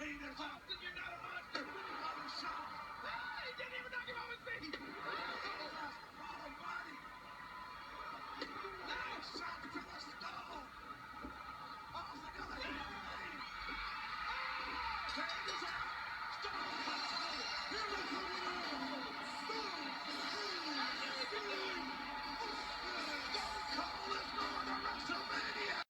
Kane and Hawk, you're not a monster. Another shot. Ah, he didn't even knock him off his feet. Bottom body. Now shot to the skull. Oh, my God. Kane is out. Stone Cold. Here is the winner. Stone Cold is going to WrestleMania.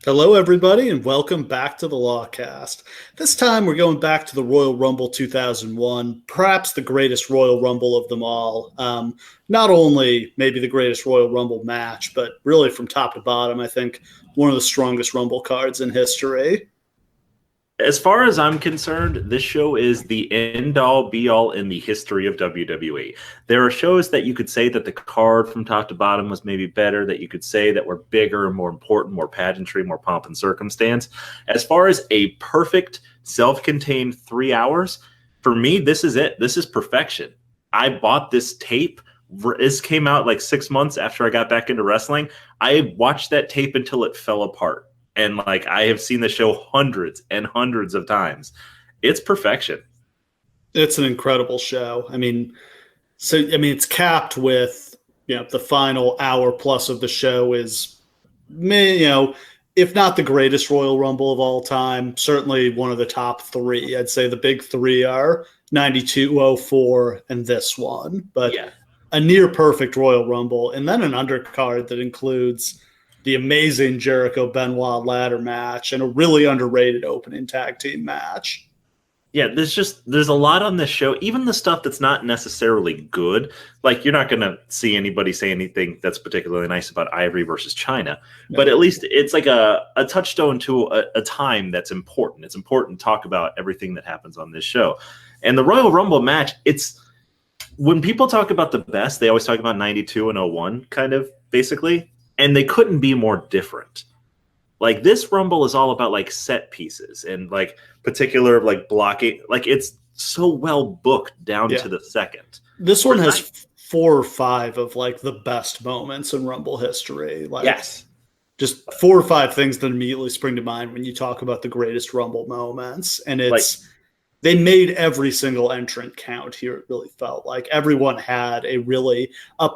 Hello, everybody, and welcome back to the Lawcast. This time, we're going back to the Royal Rumble 2001, perhaps the greatest Royal Rumble of them all. Not only maybe the greatest Royal Rumble match, but really from top to bottom, I think one of the strongest Rumble cards in history. As far as I'm concerned, this show is the end-all, be-all in the history of WWE. There are shows that you could say that the card from top to bottom was maybe better, that you could say that were bigger, more important, more pageantry, more pomp and circumstance. As far as a perfect, self-contained 3 hours, for me, this is it. This is perfection. I bought this tape. This came out like 6 months after I got back into wrestling. I watched that tape until it fell apart. And like I have seen the show hundreds and hundreds of times. It's perfection. It's an incredible show. It's capped with, the final hour plus of the show is, if not the greatest Royal Rumble of all time, certainly one of the top three. I'd say the big three are 92, 04, and this one. But yeah, a near perfect Royal Rumble, and then an undercard that includes the amazing Jericho-Benoit ladder match, and a really underrated opening tag team match. Yeah, there's a lot on this show, even the stuff that's not necessarily good. Like, you're not going to see anybody say anything that's particularly nice about Ivory versus China, but at least it's like a touchstone to a time that's important. It's important to talk about everything that happens on this show. And the Royal Rumble match, when people talk about the best, they always talk about 92 and 01, kind of, basically. And they couldn't be more different. Like, this Rumble is all about like set pieces and like particular like blocking. Like, it's so well booked down to the second. This one has 4 or 5 of like the best moments in Rumble history. Like, yes, just 4 or 5 things that immediately spring to mind when you talk about the greatest Rumble moments. And it's they made every single entrant count here. It really felt like everyone had a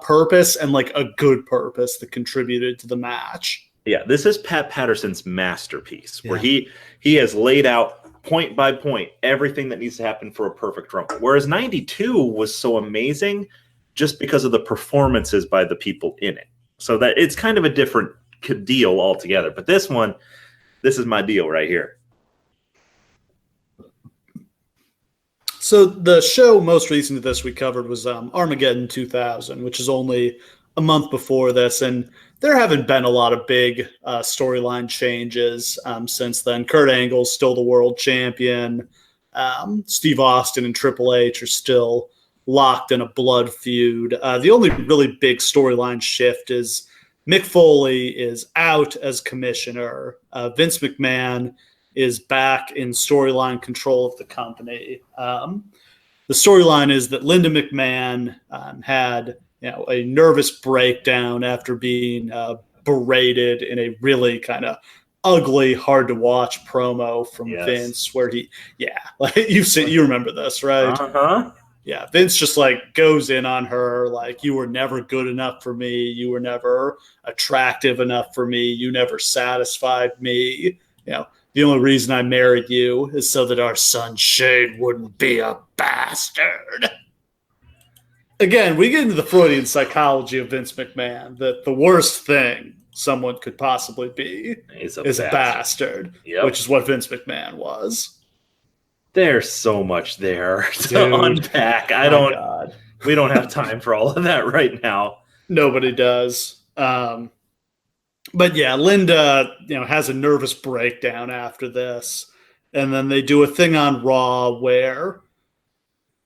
purpose, and like a good purpose that contributed to the match. Yeah, this is Pat Patterson's masterpiece, where he has laid out point by point everything that needs to happen for a perfect Rumble. Whereas 92 was so amazing just because of the performances by the people in it. So that it's kind of a different deal altogether. But this is my deal right here. So the show most recent to this we covered was Armageddon 2000, which is only a month before this. And there haven't been a lot of big storyline changes since then. Kurt Angle's still the world champion. Steve Austin and Triple H are still locked in a blood feud. The only really big storyline shift is Mick Foley is out as commissioner. Vince McMahon is back in storyline control of the company. The storyline is that Linda McMahon had a nervous breakdown after being berated in a really kind of ugly, hard to watch promo from Vince, where you remember this, right? Uh-huh. Yeah, Vince just like goes in on her, like, you were never good enough for me, you were never attractive enough for me, you never satisfied me. The only reason I married you is so that our son Shane wouldn't be a bastard. Again, we get into the Freudian psychology of Vince McMahon, that the worst thing someone could possibly be is a bastard, which is what Vince McMahon was. There's so much there to unpack. We don't have time for all of that right now. Nobody does. But yeah, Linda, has a nervous breakdown after this. And then they do a thing on Raw where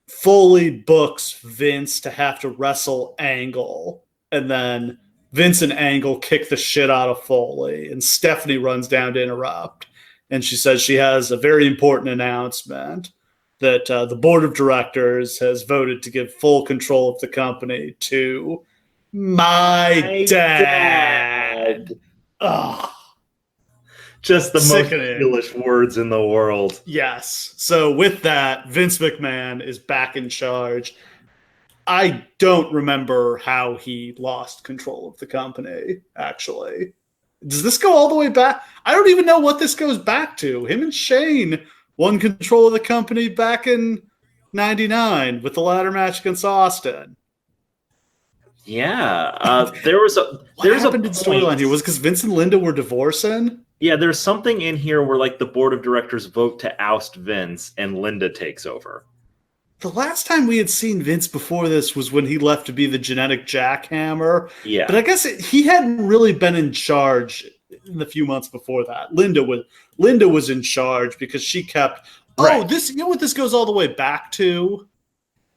Foley books Vince to have to wrestle Angle. And then Vince and Angle kick the shit out of Foley. And Stephanie runs down to interrupt. And she says she has a very important announcement that the board of directors has voted to give full control of the company to my dad. Ugh. Just the Sickening. most English words in the world. Yes. So with that, Vince McMahon is back in charge. I don't remember how he lost control of the company, actually. Does this go all the way back? I don't even know what this goes back to. Him and Shane won control of the company back in 99 with the ladder match against Austin. Yeah. There was a storyline here? Was because Vince and Linda were divorcing? Yeah, there's something in here where like the board of directors vote to oust Vince and Linda takes over. The last time we had seen Vince before this was when he left to be the genetic jackhammer. Yeah. But I guess he hadn't really been in charge in the few months before that. Linda was in charge because she kept this what this goes all the way back to,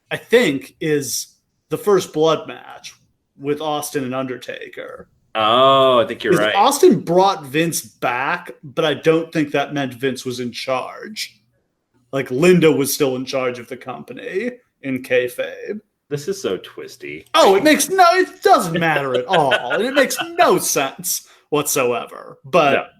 I think, is the first blood match with Austin and Undertaker. Oh, I think you're right. Austin brought Vince back, but I don't think that meant Vince was in charge. Like, Linda was still in charge of the company in kayfabe. This is so twisty. Oh, it doesn't matter at all. And it makes no sense whatsoever. But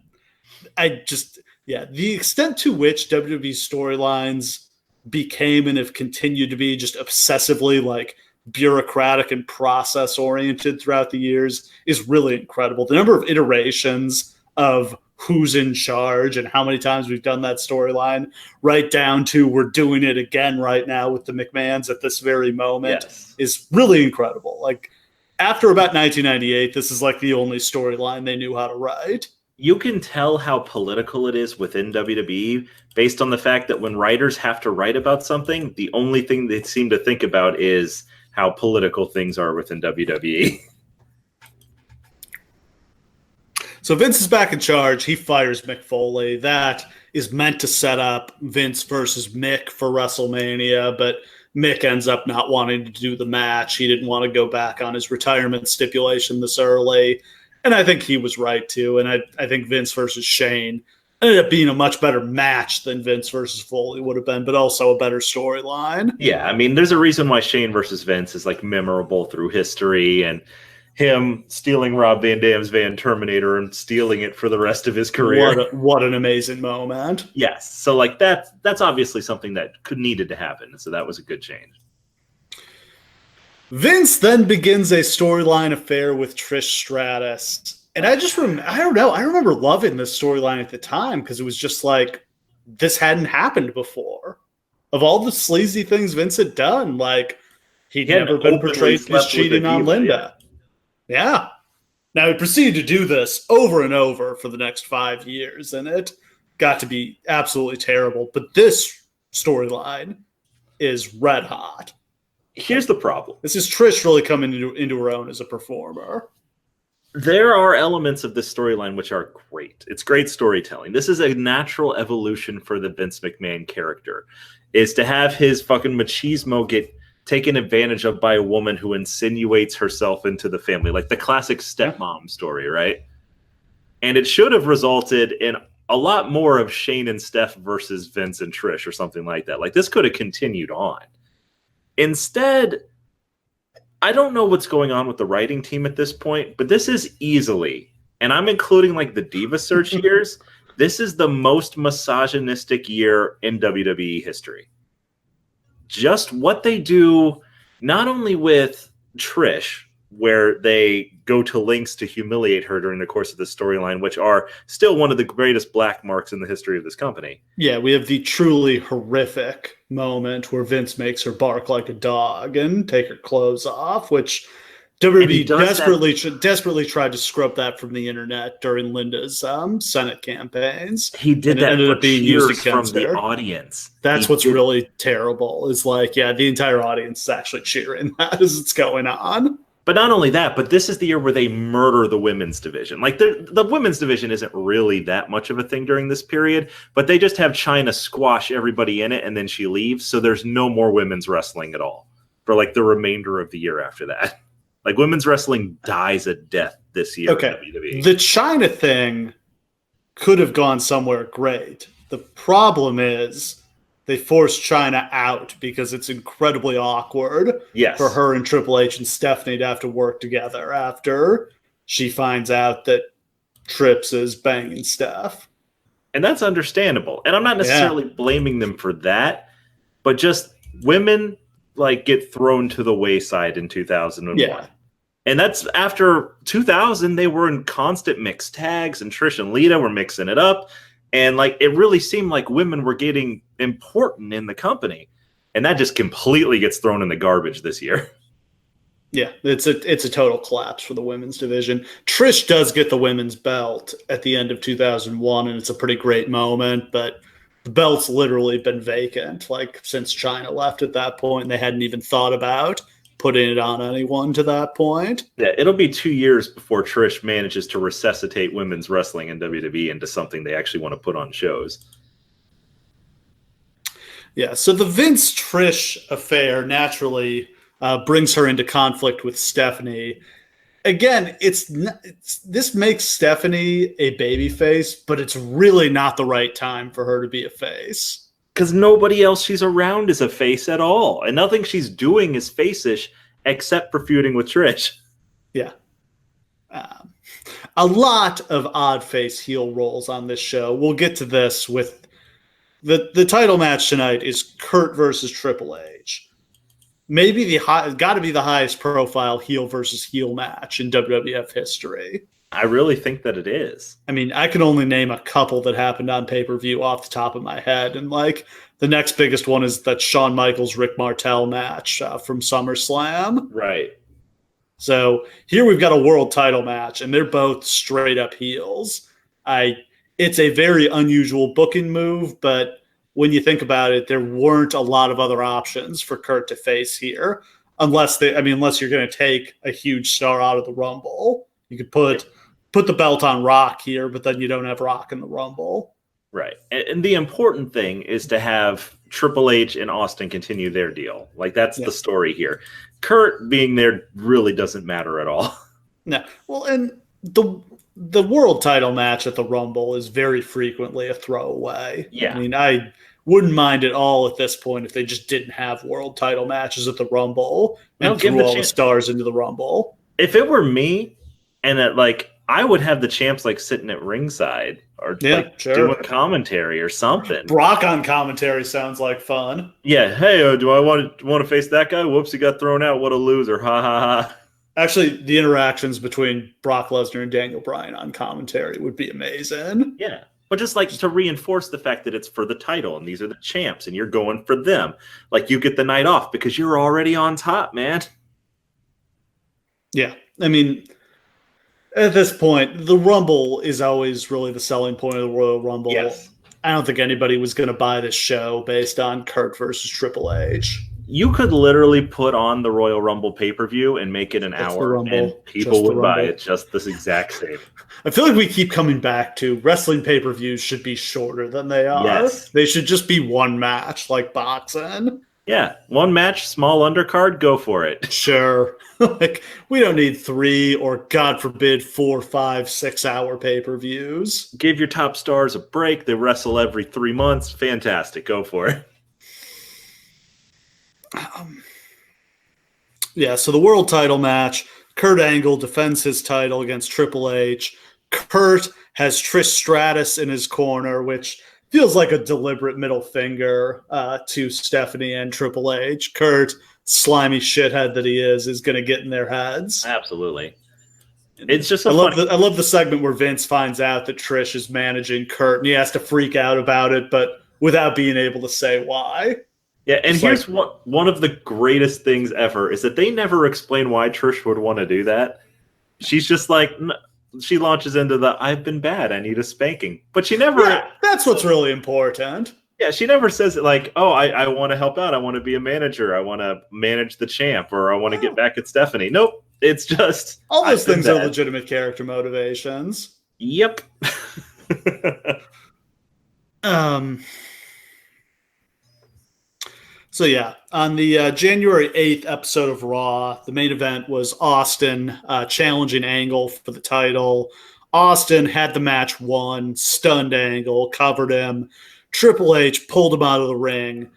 the extent to which WWE storylines became and have continued to be just obsessively like bureaucratic and process oriented throughout the years is really incredible. The number of iterations of who's in charge and how many times we've done that storyline, right down to we're doing it again right now with the McMahons at this very moment, is really incredible. Like, after about 1998, this is like the only storyline they knew how to write. You can tell how political it is within WWE based on the fact that when writers have to write about something, the only thing they seem to think about is how political things are within WWE. So Vince is back in charge. He fires Mick Foley. That is meant to set up Vince versus Mick for WrestleMania, but Mick ends up not wanting to do the match. He didn't want to go back on his retirement stipulation this early, and I think he was right too. And I think Vince versus Shane ended up being a much better match than Vince versus Foley would have been, but also a better storyline. Yeah, I mean, there's a reason why Shane versus Vince is like memorable through history, and him stealing Rob Van Dam's Van Terminator and stealing it for the rest of his career. What an amazing moment. Yes. So like that's obviously something that needed to happen. So that was a good change. Vince then begins a storyline affair with Trish Stratus. And I don't know. I remember loving this storyline at the time because it was just like, this hadn't happened before. Of all the sleazy things Vince had done, like, he'd never been portrayed as cheating on Linda. Yeah. Now, he proceeded to do this over and over for the next 5 years, and it got to be absolutely terrible. But this storyline is red hot. Here's the problem. This is Trish really coming into her own as a performer. There are elements of this storyline which are great. It's great storytelling. This is a natural evolution for the Vince McMahon character, is to have his fucking machismo get taken advantage of by a woman who insinuates herself into the family, like the classic stepmom story, right? And it should have resulted in a lot more of Shane and Steph versus Vince and Trish or something like that. Like, this could have continued on. Instead, I don't know what's going on with the writing team at this point, but this is easily, and I'm including like the Diva Search years, this is the most misogynistic year in WWE history. Just what they do, not only with Trish, where they go to lengths to humiliate her during the course of the storyline, which are still one of the greatest black marks in the history of this company. Yeah, we have the truly horrific moment where Vince makes her bark like a dog and take her clothes off, which WWE desperately tried to scrub that from the internet during Linda's Senate campaigns. He did that ended up being used from against the her. audience. That's what's really terrible. Is like, yeah, the entire audience is actually cheering that as it's going on. But not only that, but this is the year where they murder the women's division. Like the women's division isn't really that much of a thing during this period, but they just have Chyna squash everybody in it and then she leaves. So there's no more women's wrestling at all for like the remainder of the year after that. Like women's wrestling dies a death this year. Okay. In WWE. The Chyna thing could have gone somewhere great. The problem is they forced Chyna out because it's incredibly awkward for her and Triple H and Stephanie to have to work together after she finds out that Trips is banging Steph. And that's understandable. And I'm not necessarily blaming them for that, but just women like get thrown to the wayside in 2001. Yeah. And that's after 2000, they were in constant mixed tags, and Trish and Lita were mixing it up. And like it really seemed like women were getting important in the company. And that just completely gets thrown in the garbage this year. Yeah, it's a total collapse for the women's division. Trish does get the women's belt at the end of 2001, and it's a pretty great moment, but the belt's literally been vacant like since Chyna left at that point, and they hadn't even thought about putting it on anyone to that point. Yeah, it'll be 2 years before Trish manages to resuscitate women's wrestling in WWE into something they actually want to put on shows. Yeah, so the Vince-Trish affair naturally brings her into conflict with Stephanie. Again, this makes Stephanie a babyface, but it's really not the right time for her to be a face. Because nobody else she's around is a face at all. And nothing she's doing is face-ish except for feuding with Trish. Yeah. A lot of odd face heel roles on this show. We'll get to this with the title match tonight is Kurt versus Triple H. Maybe got to be the highest profile heel versus heel match in WWF history. I really think that it is. I mean, I can only name a couple that happened on pay-per-view off the top of my head. And like the next biggest one is that Shawn Michaels Rick Martel match from SummerSlam. Right. So here we've got a world title match, and they're both straight up heels. It's a very unusual booking move, but when you think about it, there weren't a lot of other options for Kurt to face here, unless you're going to take a huge star out of the Rumble. You could put the belt on Rock here, but then you don't have Rock in the Rumble. Right. And the important thing is to have Triple H and Austin continue their deal. Like, that's the story here. Kurt being there really doesn't matter at all. No. Well, and the world title match at the Rumble is very frequently a throwaway. Yeah. I mean, I wouldn't mind at all at this point if they just didn't have world title matches at the Rumble and threw all the stars into the Rumble. If it were me, and that like I would have the champs like sitting at ringside or doing commentary or something. Brock on commentary sounds like fun. Yeah. Hey, do I want to face that guy? Whoops, he got thrown out. What a loser. Ha ha ha. Actually, the interactions between Brock Lesnar and Daniel Bryan on commentary would be amazing. Yeah. But just like to reinforce the fact that it's for the title and these are the champs and you're going for them. Like you get the night off because you're already on top, man. Yeah. I mean, at this point, the Rumble is always really the selling point of the Royal Rumble. Yes. I don't think anybody was going to buy this show based on Kurt versus Triple H. You could literally put on the Royal Rumble pay-per-view and make it an hour, and people would buy it just this exact same. I feel like we keep coming back to wrestling pay-per-views should be shorter than they are. Yes. They should just be one match, like boxing. Yeah, one match, small undercard, go for it. Sure. Like, we don't need 3 or, God forbid, 4, 5, 6 hour pay-per-views. Give your top stars a break. They wrestle every 3 months. Fantastic. Go for it. Yeah, so the world title match, Kurt Angle defends his title against Triple H. Kurt has Trish Stratus in his corner, which feels like a deliberate middle finger to Stephanie and Triple H. Kurt, slimy shithead that he is going to get in their heads. Absolutely. It's just I love the segment where Vince finds out that Trish is managing Kurt, and he has to freak out about it, but without being able to say why. Yeah, and here's one of the greatest things ever is that they never explain why Trish would want to do that. She's just like, she launches into the, I've been bad, I need a spanking. But she never... Yeah, that's what's really important. Yeah, she never says it like, oh, I want to help out. I want to be a manager. I want to manage the champ, or I want to get back at Stephanie. Nope. It's just all those things are legitimate character motivations. Yep. So yeah, on the January 8th episode of Raw, the main event was Austin challenging Angle for the title. Austin had the match won, stunned Angle, covered him. Triple H pulled him out of the ring,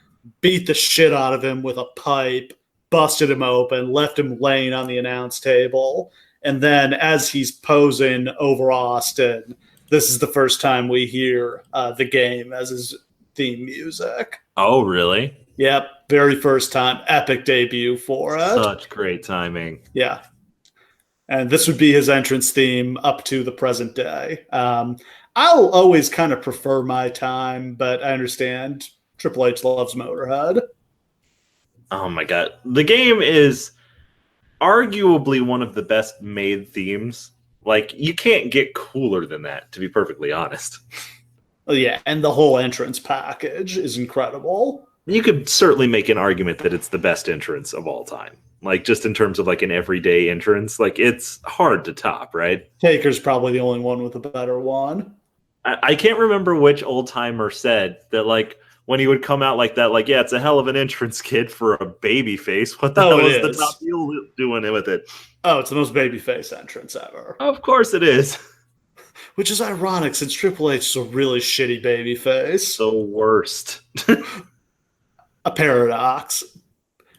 beat the shit out of him with a pipe, busted him open, left him laying on the announce table. And then as he's posing over Austin, this is the first time we hear The Game as his theme music. Oh, really? Yep, very first time. Epic debut for it. Such great timing. Yeah. And this would be his entrance theme up to the present day. I'll always kind of prefer My Time, but I understand Triple H loves Motorhead. Oh my God. The Game is arguably one of the best made themes. Like, you can't get cooler than that, to be perfectly honest. Oh, yeah, and the whole entrance package is incredible. You could certainly make an argument that it's the best entrance of all time. Like, just in terms of like an everyday entrance, like it's hard to top, right? Taker's probably the only one with a better one. I can't remember which old timer said that, like, when he would come out like that, like, yeah, it's a hell of an entrance, kid, for a baby face. What the hell is the top heel doing with it? Oh, it's the most babyface entrance ever. Of course it is. Which is ironic since Triple H is a really shitty babyface. The worst. A paradox.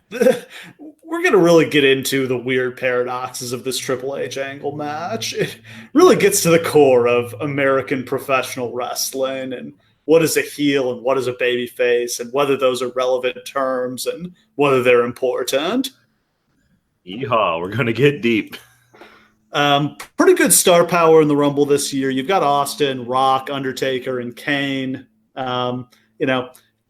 We're going to really get into the weird paradoxes of this Triple H Angle match. It really gets to the core of American professional wrestling and what is a heel and what is a babyface and whether those are relevant terms and whether they're important. Yeehaw, we're going to get deep. Pretty good star power in the Rumble this year. You've got Austin, Rock, Undertaker, and Kane.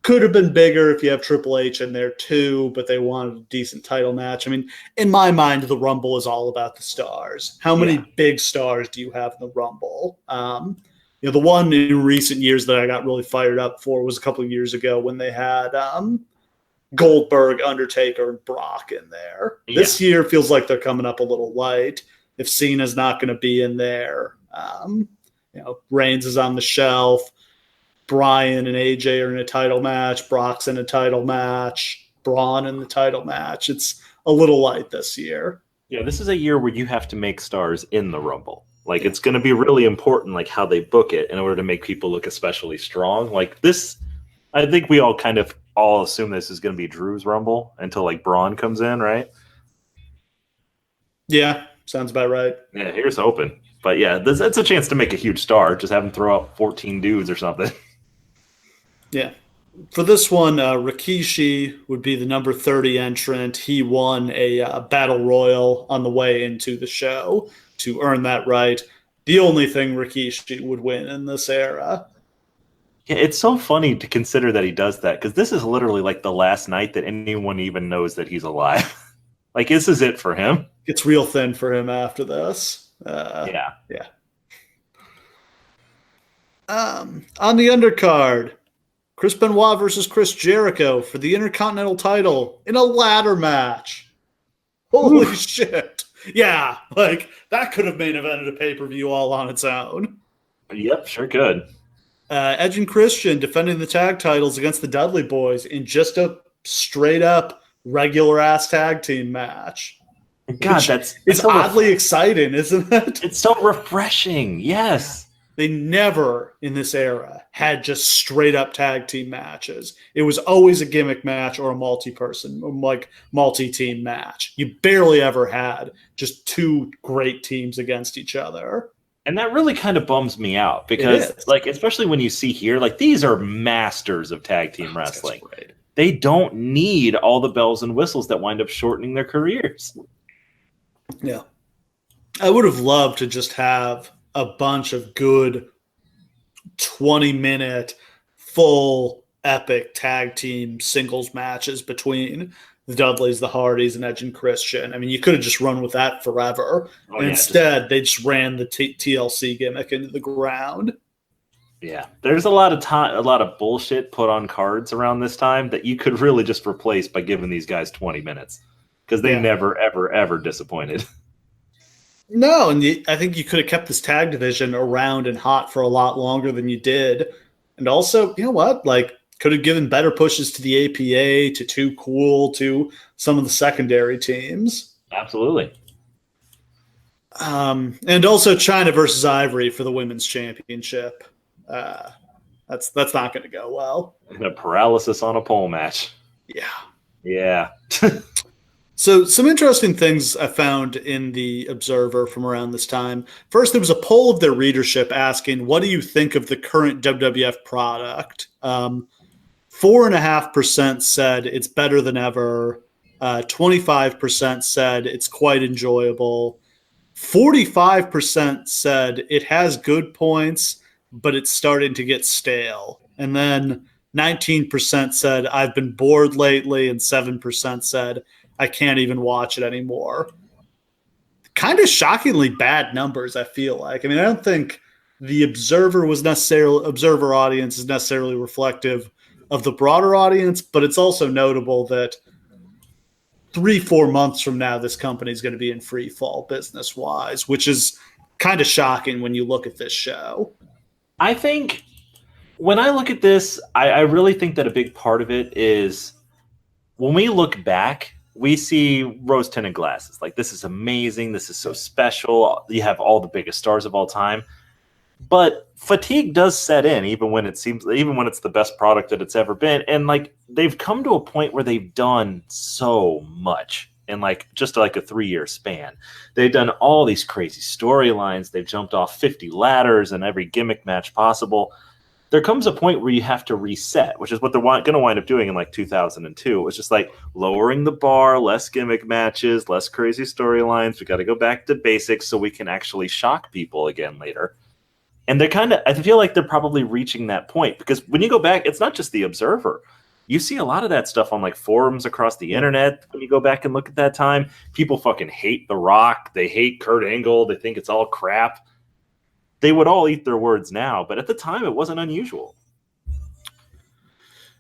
Could have been bigger if you have Triple H in there too, but they wanted a decent title match. I mean, in my mind, the Rumble is all about the stars. How many big stars do you have in the Rumble? The one in recent years that I got really fired up for was a couple of years ago when they had Goldberg, Undertaker, and Brock in there. Yeah. This year feels like they're coming up a little light. If Cena's not going to be in there, Reigns is on the shelf. Bryan and AJ are in a title match. Brock's in a title match. Braun in the title match. It's a little light this year. Yeah, this is a year where you have to make stars in the Rumble. Like, it's going to be really important, like, how they book it in order to make people look especially strong. Like, this, I think we all assume this is going to be Drew's Rumble until, like, Braun comes in, right? Yeah, sounds about right. Yeah, here's hoping. But, yeah, that's a chance to make a huge star. Just have him throw out 14 dudes or something. Yeah. For this one, Rikishi would be the number 30 entrant. He won a battle royal on the way into the show to earn that right. The only thing Rikishi would win in this era. Yeah, it's so funny to consider that he does that, because this is literally like the last night that anyone even knows that he's alive. Like, this is it for him. It's real thin for him after this. Yeah. On the undercard, Chris Benoit versus Chris Jericho for the Intercontinental title in a ladder match. Holy shit. Yeah, like, that could have main evented a pay-per-view all on its own. Yep, sure could. Edge and Christian defending the tag titles against the Dudley Boys in just a straight-up regular-ass tag team match. God, it's so oddly exciting, isn't it? It's so refreshing, yes. They never, in this era, had just straight-up tag team matches. It was always a gimmick match or a multi-person, like multi-team match. You barely ever had just two great teams against each other. And that really kind of bums me out because, like, especially when you see here, like, these are masters of tag team wrestling. They don't need all the bells and whistles that wind up shortening their careers. Yeah. I would have loved to just have a bunch of good 20-minute full epic tag team singles matches between the Dudleys, the Hardys, and Edge and Christian. I mean, you could have just run with that forever. Instead, they just ran the TLC gimmick into the ground. Yeah, there's a lot of time, a lot of bullshit put on cards around this time that you could really just replace by giving these guys 20 minutes because they never, ever, ever disappointed. No, and I think you could have kept this tag division around and hot for a lot longer than you did. And also, you know what? Like, could have given better pushes to the APA, to Too Cool, to some of the secondary teams. Absolutely. And also China versus Ivory for the women's championship. That's not going to go well. And a paralysis on a pole match. Yeah. Yeah. So some interesting things I found in the Observer from around this time. First, there was a poll of their readership asking, what do you think of the current WWF product? 4.5% said it's better than ever. 25% said it's quite enjoyable. 45% said it has good points, but it's starting to get stale. And then 19% said I've been bored lately, and 7% said I can't even watch it anymore. Kind of shockingly bad numbers, I feel like. I mean, I don't think the Observer audience is necessarily reflective of the broader audience, but it's also notable that 3-4 months from now, this company is going to be in free fall business-wise, which is kind of shocking when you look at this show. I think when I look at this, I really think that a big part of it is when we look back, we see rose-tinted glasses. Like, this is amazing. This is so special. You have all the biggest stars of all time. But fatigue does set in, even when it's the best product that it's ever been. And like, they've come to a point where they've done so much in like just like a 3-year span. They've done all these crazy storylines. They've jumped off 50 ladders in every gimmick match possible. There comes a point where you have to reset, which is what they're going to wind up doing in like 2002. It's just like lowering the bar, less gimmick matches, less crazy storylines. We got to go back to basics so we can actually shock people again later. And I feel like they're probably reaching that point, because when you go back, it's not just the Observer. You see a lot of that stuff on like forums across the internet. When you go back and look at that time, people fucking hate The Rock. They hate Kurt Angle. They think it's all crap. They would all eat their words now, but at the time it wasn't unusual.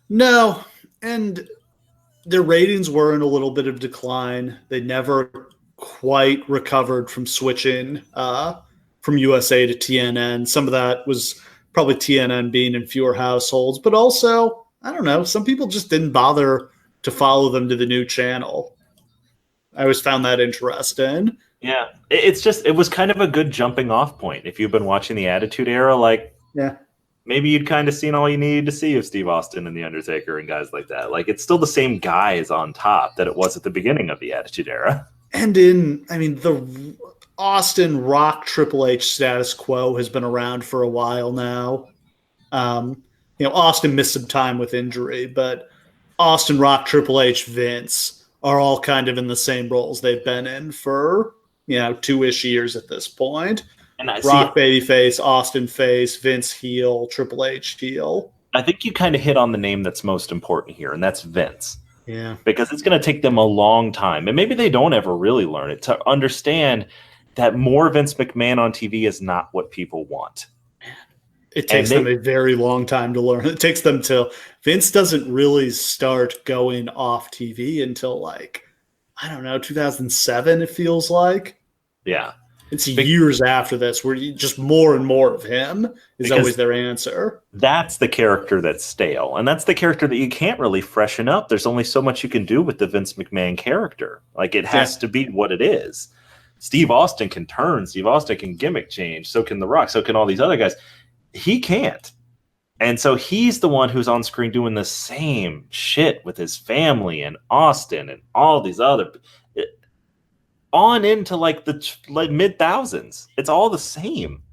No, and their ratings were in a little bit of decline. They never quite recovered from switching from USA to TNN. Some of that was probably TNN being in fewer households, but also, I don't know, some people just didn't bother to follow them to the new channel. I always found that interesting. Yeah, it was kind of a good jumping off point. If you've been watching the Attitude Era, like, maybe you'd kind of seen all you needed to see of Steve Austin and The Undertaker and guys like that. Like, it's still the same guys on top that it was at the beginning of the Attitude Era. And the Austin Rock Triple H status quo has been around for a while now. Austin missed some time with injury, but Austin Rock, Triple H, Vince are all kind of in the same roles they've been in for 2-ish years at this point. And Rock babyface, Austin face, Vince heel, Triple H heel. I think you kind of hit on the name that's most important here, and that's Vince. Yeah. Because it's going to take them a long time, and maybe they don't ever really learn it, to understand that more Vince McMahon on TV is not what people want. It takes them a very long time to learn. It takes them till Vince doesn't really start going off TV until 2007, it feels like. Yeah. It's years after this where just more and more of him is always their answer. That's the character that's stale. And that's the character that you can't really freshen up. There's only so much you can do with the Vince McMahon character. Like, it has to be what it is. Steve Austin can turn. Steve Austin can gimmick change. So can The Rock. So can all these other guys. He can't. And so he's the one who's on screen doing the same shit with his family and Austin and all these other on into the mid-thousands. It's all the same.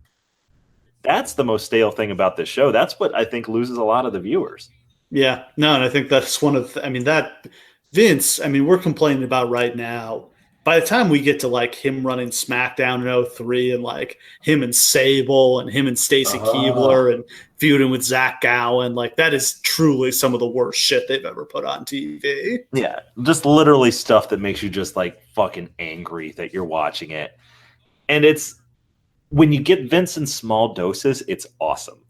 That's the most stale thing about this show. That's what I think loses a lot of the viewers. Yeah. No, and I think that's one of that Vince, we're complaining about right now. By the time we get to him running SmackDown in 2003 and him and Sable and him and Stacy Keibler and feuding with Zach Gowen, that is truly some of the worst shit they've ever put on TV. Yeah, just literally stuff that makes you just fucking angry that you're watching it. And it's when you get Vince in small doses, it's awesome.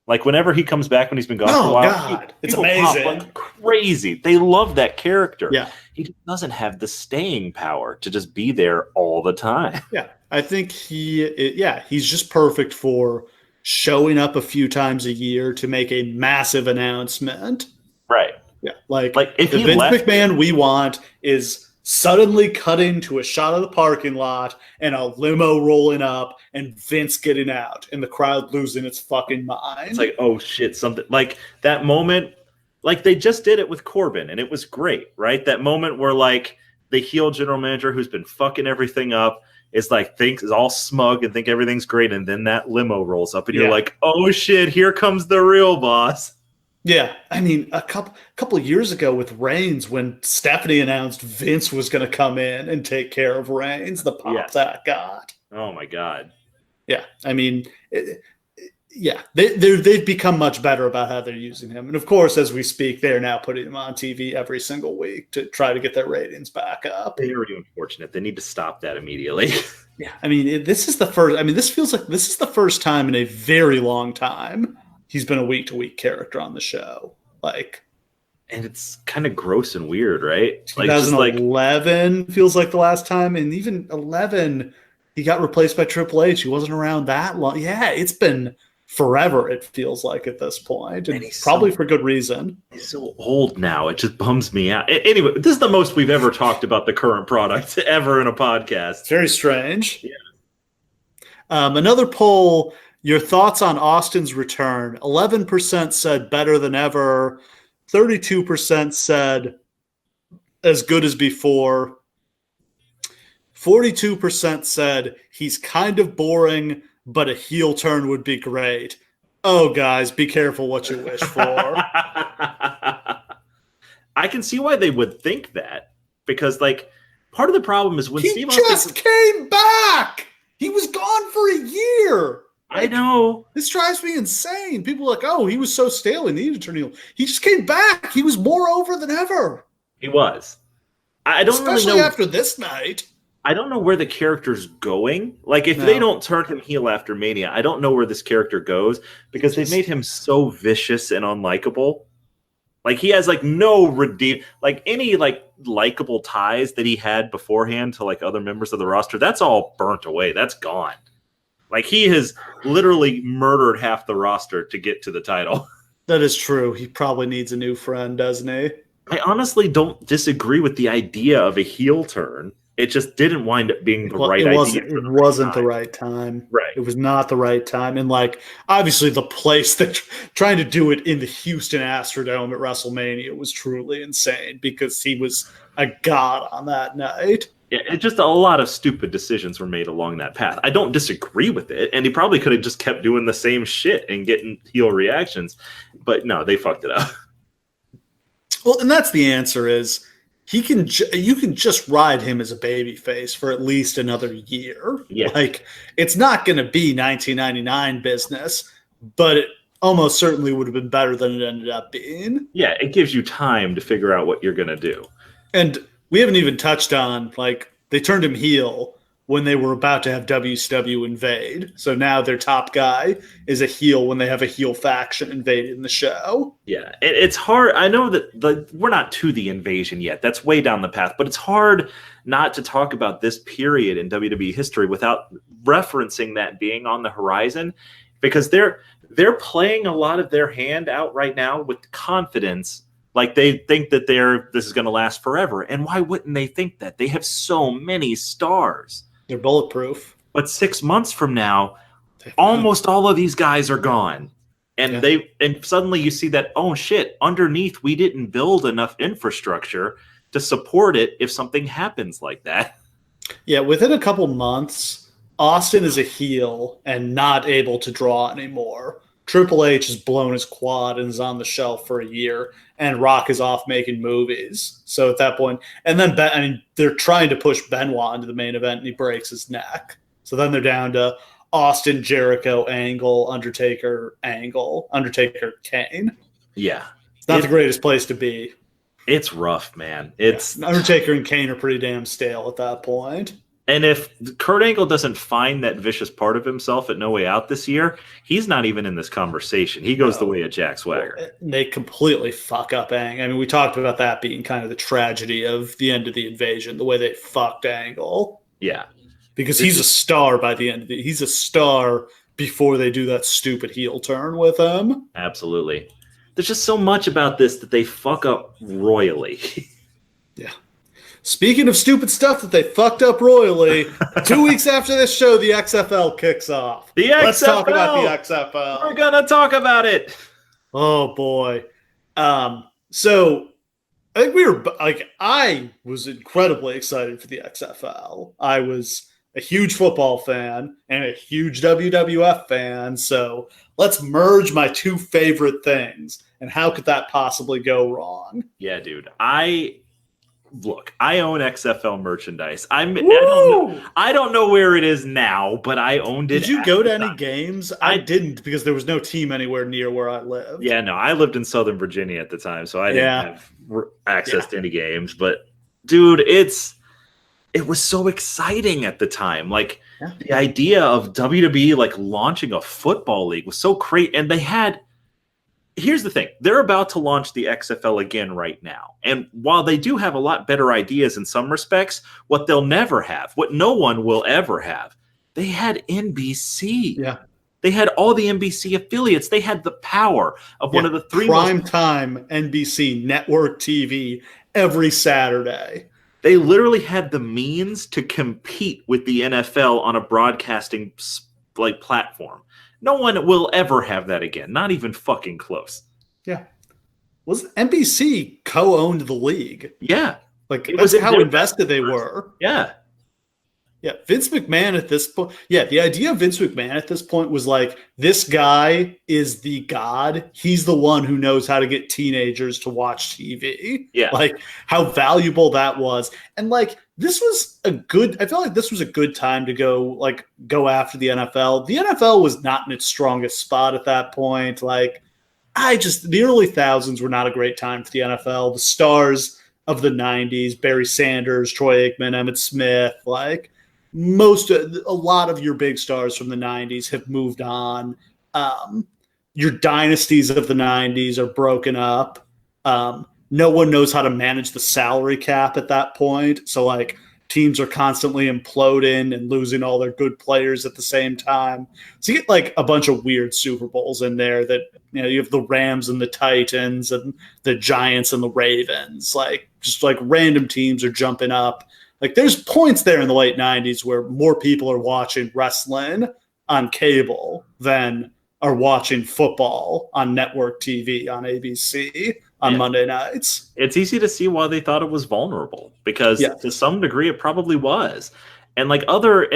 Like whenever he comes back when he's been gone for a Oh while, God, it's people pop amazing. like crazy. They love that character. Yeah. He just doesn't have the staying power to just be there all the time. Yeah, I think he's just perfect for showing up a few times a year to make a massive announcement. Right. Yeah, like if the he Vince left, McMahon we want is suddenly cutting to a shot of the parking lot and a limo rolling up and Vince getting out and the crowd losing its fucking mind. it's like, oh shit, something like that moment. Like they just did it with Corbin, and it was great, right? That moment where like the heel general manager who's been fucking everything up is like thinks is all smug and think everything's great, and then that limo rolls up, and you're like, oh shit, here comes the real boss. Yeah, I mean, a couple of years ago with Reigns, when Stephanie announced Vince was going to come in and take care of Reigns, the pop that got. Oh my god. Yeah, I mean, they've become much better about how they're using him, and of course, as we speak, they're now putting him on TV every single week to try to get their ratings back up. Very unfortunate. They need to stop that immediately. Yeah, I mean, this is the first. I mean, this feels like this is the first time in a very long time he's been a week-to-week character on the show. Like, and it's kind of gross and weird, right? 2011 feels like the last time, and even 11, he got replaced by Triple H. He wasn't around that long. Yeah, it's been forever, it feels like at this point, and he's probably for good reason. He's so old now. It just bums me out. Anyway, this is the most we've ever talked about the current product ever in a podcast. It's very strange. Yeah. Another poll. Your thoughts on Austin's return? 11% said better than ever. 32% said as good as before. 42% said he's kind of boring, but a heel turn would be great. Oh, guys, be careful what you wish for. I can see why they would think that, because, like, part of the problem is when Steve Austin came back. He was gone for a year. I know. This drives me insane. People are like, oh, he was so stale, he needed to turn heel. He just came back. He was more over than ever. He was. I don't Especially really know. After this night. I don't know where the character's going. Like, if they don't turn him heel after Mania, I don't know where this character goes, because they've made him so vicious and unlikable. Like, he has, like, no like, any, like, likable ties that he had beforehand to, like, other members of the roster, that's all burnt away. That's gone. Like, he has literally murdered half the roster to get to the title. That is true. He probably needs a new friend, doesn't he? I honestly don't disagree with the idea of a heel turn. It just didn't wind up being the right idea. It wasn't the right time. Right. It was not the right time. And, like, obviously the place that trying to do it in the Houston Astrodome at WrestleMania was truly insane, because he was a god on that night. Yeah, it just a lot of stupid decisions were made along that path. I don't disagree with it, and he probably could have just kept doing the same shit and getting heel reactions, but no, they fucked it up. Well, and that's the answer is you can just ride him as a babyface for at least another year. Yeah. Like, it's not going to be 1999 business, but it almost certainly would have been better than it ended up being. Yeah, it gives you time to figure out what you're going to do. And we haven't even touched on, like, they turned him heel when they were about to have WCW invade. So now their top guy is a heel when they have a heel faction invading the show. Yeah, it's hard. I know that we're not to the invasion yet. That's way down the path. But it's hard not to talk about this period in WWE history without referencing that being on the horizon, because they're playing a lot of their hand out right now with confidence. Like, they think that this is going to last forever. And why wouldn't they think that? They have so many stars. They're bulletproof. But 6 months from now, almost all of these guys are gone. And and suddenly you see that, oh shit, underneath we didn't build enough infrastructure to support it if something happens like that. Yeah, within a couple months, Austin is a heel and not able to draw anymore. Triple H has blown his quad and is on the shelf for a year, and Rock is off making movies. So at that point, and then they're trying to push Benoit into the main event, and he breaks his neck. So then they're down to Austin, Jericho, Angle, Undertaker, Kane. Yeah. It's not the greatest place to be. It's rough, man. It's Undertaker and Kane are pretty damn stale at that point. And if Kurt Angle doesn't find that vicious part of himself at No Way Out this year, he's not even in this conversation. He goes the way of Jack Swagger. They completely fuck up Angle. I mean, we talked about that being kind of the tragedy of the end of the invasion, the way they fucked Angle. Yeah. Because he's a star by the end of he's a star before they do that stupid heel turn with him. Absolutely. There's just so much about this that they fuck up royally. Yeah. Speaking of stupid stuff that they fucked up royally, 2 weeks after this show, the XFL kicks off. Let's talk about the XFL. We're going to talk about it. Oh, boy. So I think I was incredibly excited for the XFL. I was a huge football fan and a huge WWF fan. So let's merge my two favorite things. And how could that possibly go wrong? Yeah, dude. I own XFL merchandise. I don't know where it is now, but I owned it. Did you go to any games? I didn't, because there was no team anywhere near where I lived. Yeah, no, I lived in Southern Virginia at the time, so I didn't have access to any games. But dude, it was so exciting at the time. Like the idea of WWE like launching a football league was so great, and they had. Here's the thing. They're about to launch the XFL again right now. And while they do have a lot better ideas in some respects, what they'll never have, what no one will ever have, they had NBC. Yeah. They had all the NBC affiliates. They had the power of one of the three prime time NBC network TV every Saturday. They literally had the means to compete with the NFL on a broadcasting like platform. No one will ever have that again. Not even fucking close. Yeah. Was NBC co-owned the league? Yeah. Like, that's how invested they were. Yeah. Yeah. Vince McMahon at this point. Yeah. The idea of Vince McMahon at this point was like, this guy is the god. He's the one who knows how to get teenagers to watch TV. Yeah. Like, how valuable that was. And like, this was I felt like this was a good time to go after the NFL. The NFL was not in its strongest spot at that point. Like, the early thousands were not a great time for the NFL. The stars of the 90s, Barry Sanders, Troy Aikman, Emmitt Smith, like a lot of your big stars from the 90s have moved on. Your dynasties of the 90s are broken up. No one knows how to manage the salary cap at that point. So like teams are constantly imploding and losing all their good players at the same time. So you get like a bunch of weird Super Bowls in there that, you have the Rams and the Titans and the Giants and the Ravens, like just like random teams are jumping up. Like there's points there in the late 90s where more people are watching wrestling on cable than are watching football on network TV on ABC. On Monday nights. It's easy to see why they thought it was vulnerable, because to some degree it probably was. And like other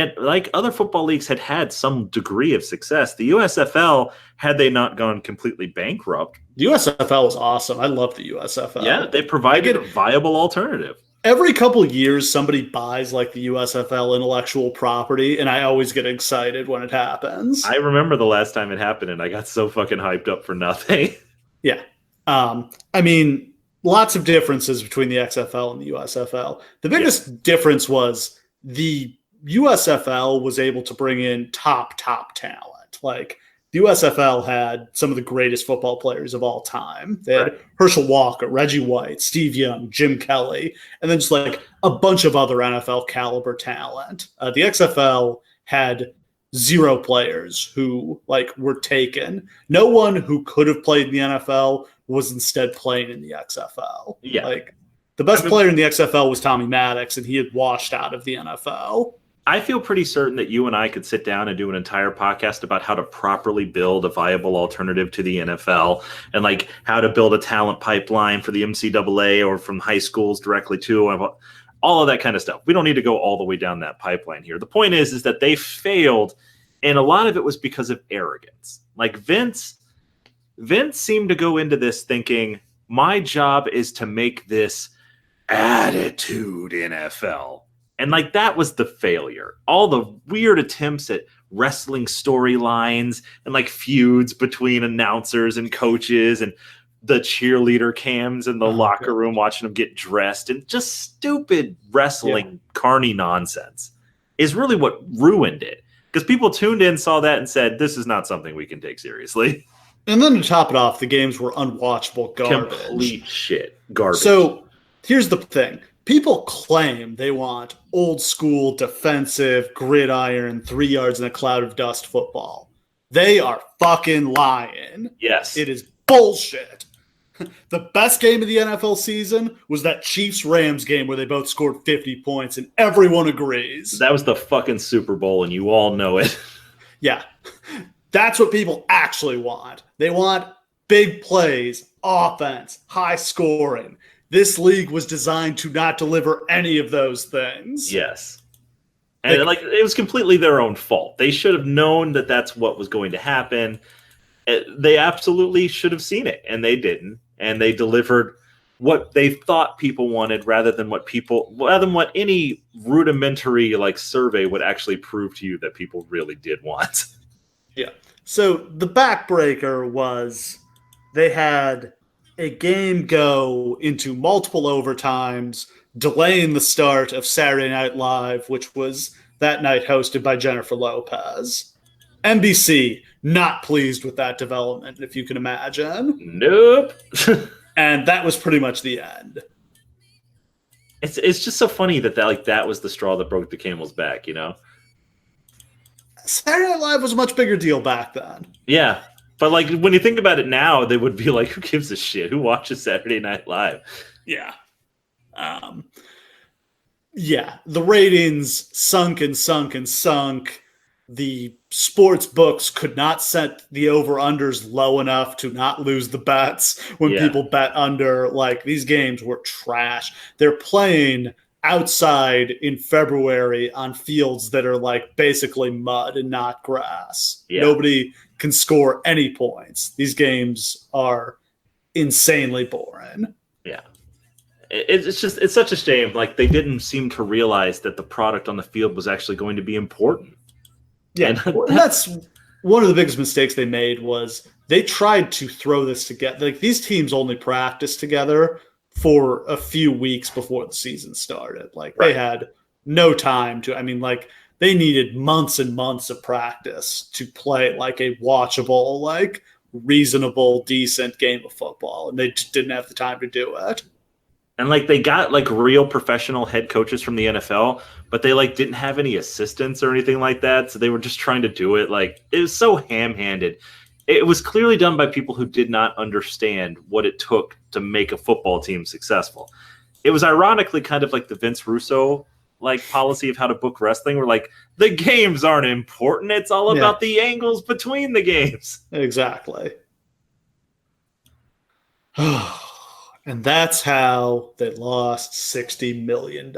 football leagues had some degree of success. The USFL, had they not gone completely bankrupt. The USFL was awesome. I love the USFL. Yeah, they provided a viable alternative. Every couple of years, somebody buys like the USFL intellectual property, and I always get excited when it happens. I remember the last time it happened, and I got so fucking hyped up for nothing. Yeah. I mean, lots of differences between the XFL and the USFL. The biggest difference was the USFL was able to bring in top talent. Like the USFL had some of the greatest football players of all time. They had Herschel Walker, Reggie White, Steve Young, Jim Kelly, and then just like a bunch of other NFL caliber talent. The XFL had zero players who like were taken. No one who could have played in the NFL was instead playing in the XFL. Yeah. Like the best player in the XFL was Tommy Maddox, and he had washed out of the NFL. I feel pretty certain that you and I could sit down and do an entire podcast about how to properly build a viable alternative to the NFL, and like how to build a talent pipeline for the NCAA or from high schools directly to all of that kind of stuff. We don't need to go all the way down that pipeline here. The point is that they failed, and a lot of it was because of arrogance. Like Vince seemed to go into this thinking, my job is to make this attitude NFL. And like that was the failure. All the weird attempts at wrestling storylines and like feuds between announcers and coaches and the cheerleader cams in the locker room watching them get dressed and just stupid wrestling carny nonsense. is really what ruined it. Because people tuned in, saw that, and said, this is not something we can take seriously. And then to top it off, the games were unwatchable garbage. Complete shit. Garbage. So here's the thing. People claim they want old school, defensive, gridiron, 3 yards in a cloud of dust football. They are fucking lying. Yes. It is bullshit. The best game of the NFL season was that Chiefs-Rams game where they both scored 50 points, and everyone agrees. That was the fucking Super Bowl, and you all know it. Yeah. That's what people actually want. They want big plays, offense, high scoring. This league was designed to not deliver any of those things. Yes. And it was completely their own fault. They should have known that that's what was going to happen. They absolutely should have seen it, and they didn't. And they delivered what they thought people wanted rather than what any rudimentary survey would actually prove to you that people really did want. Yeah. So the backbreaker was they had a game go into multiple overtimes, delaying the start of Saturday Night Live, which was that night hosted by Jennifer Lopez. NBC, not pleased with that development, if you can imagine. Nope. And that was pretty much the end. It's just so funny that was the straw that broke the camel's back, you know? Saturday Night Live was a much bigger deal back then. Yeah. But when you think about it now, they would be like, who gives a shit? Who watches Saturday Night Live? Yeah. Yeah. The ratings sunk and sunk and sunk. The sports books could not set the over-unders low enough to not lose the bets when people bet under. These games were trash. They're playing outside in February on fields that are basically mud and not grass. Yeah. Nobody can score any points. These games are insanely boring. Yeah. It's such a shame. They didn't seem to realize that the product on the field was actually going to be important. Yeah. And that's one of the biggest mistakes they made was they tried to throw this together. These teams only practiced together for a few weeks before the season started. They had no time to, they needed months and months of practice to play a watchable, reasonable, decent game of football. And they just didn't have the time to do it. And they got real professional head coaches from the NFL, but they didn't have any assistants or anything like that. So they were just trying to do it. It was so ham-handed. It was clearly done by people who did not understand what it took to make a football team successful. It was ironically kind of like the Vince Russo policy of how to book wrestling, where the games aren't important. It's all about the angles between the games. Exactly. And that's how they lost $60 million.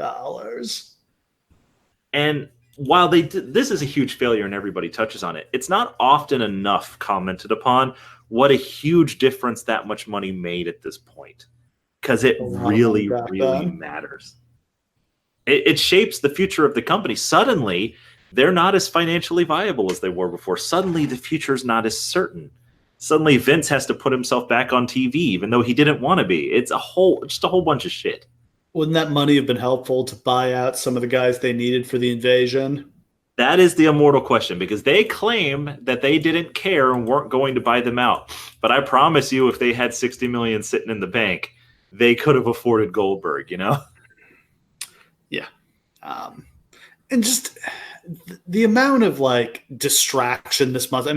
And while this is a huge failure and everybody touches on it, it's not often enough commented upon what a huge difference that much money made at this point. Because it really, really matters. It shapes the future of the company. Suddenly, they're not as financially viable as they were before. Suddenly, the future is not as certain. Suddenly, Vince has to put himself back on TV, even though he didn't want to be. It's just a whole bunch of shit. Wouldn't that money have been helpful to buy out some of the guys they needed for the invasion? That is the immortal question, because they claim that they didn't care and weren't going to buy them out. But I promise you, if they had $60 million sitting in the bank, they could have afforded Goldberg, you know? Yeah. And just the amount of distraction this month.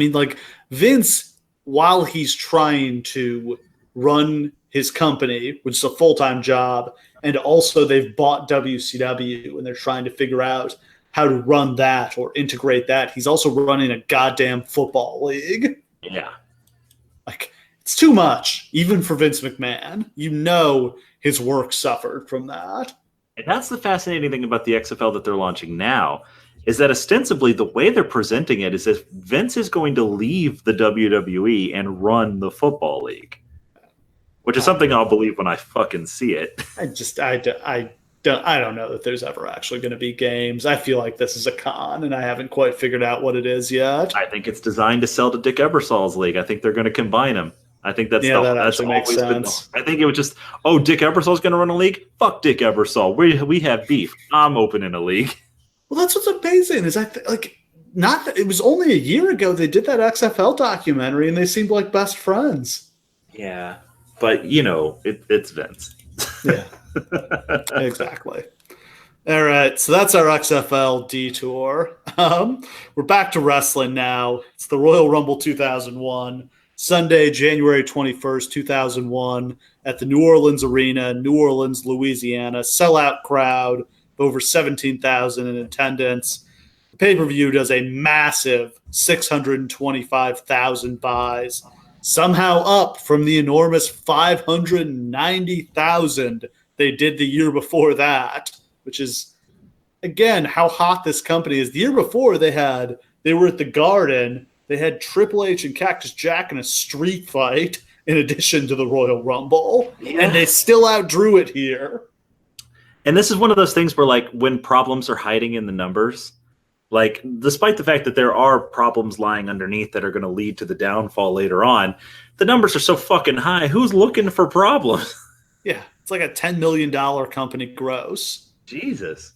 Vince, while he's trying to run his company, which is a full-time job, and also they've bought WCW and they're trying to figure out how to run that or integrate that. He's also running a goddamn football league. Yeah. It's too much, even for Vince McMahon. His work suffered from that. And that's the fascinating thing about the XFL that they're launching now, is that ostensibly the way they're presenting it is if Vince is going to leave the WWE and run the football league, which is something I'll believe when I fucking see it. I don't know that there's ever actually going to be games. I feel like this is a con, and I haven't quite figured out what it is yet. I think it's designed to sell to Dick Ebersol's league. I think they're going to combine them. I think that actually makes sense. I think it would just, Dick Ebersol's going to run a league? Fuck Dick Ebersol. We have beef. I'm opening a league. Well, that's what's amazing is it was only a year ago they did that XFL documentary and they seemed like best friends. Yeah, but it's Vince. Yeah, exactly. All right, so that's our XFL detour. We're back to wrestling now. It's the Royal Rumble 2001, Sunday, January 21st, 2001, at the New Orleans Arena, New Orleans, Louisiana. Sellout crowd of over 17,000 in attendance. The pay-per-view does a massive 625,000 buys, somehow up from the enormous 590,000 they did the year before that, which is, again, how hot this company is. The year before, they were at the Garden. They had Triple H and Cactus Jack in a street fight in addition to the Royal Rumble, and they still outdrew it here. And this is one of those things where, like, when problems are hiding in the numbers, like, despite the fact that there are problems lying underneath that are going to lead to the downfall later on, the numbers are so fucking high. Who's looking for problems? Yeah, it's like a $10 million company gross. Jesus.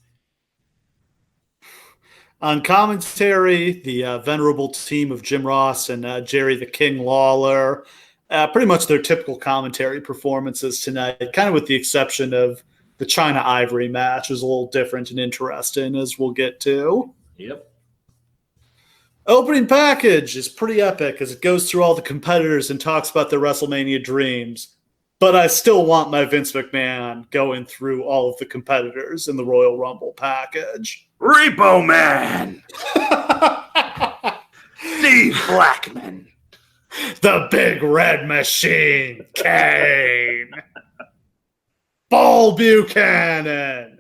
On commentary, the venerable team of Jim Ross and Jerry the King Lawler, pretty much their typical commentary performances tonight, kind of with the exception of the China Ivory match was a little different and interesting, as we'll get to. Yep. Opening package is pretty epic as it goes through all the competitors and talks about their WrestleMania dreams. But I still want my Vince McMahon going through all of the competitors in the Royal Rumble package. Repo Man! Steve Blackman! The Big Red Machine! Kane! Paul Buchanan!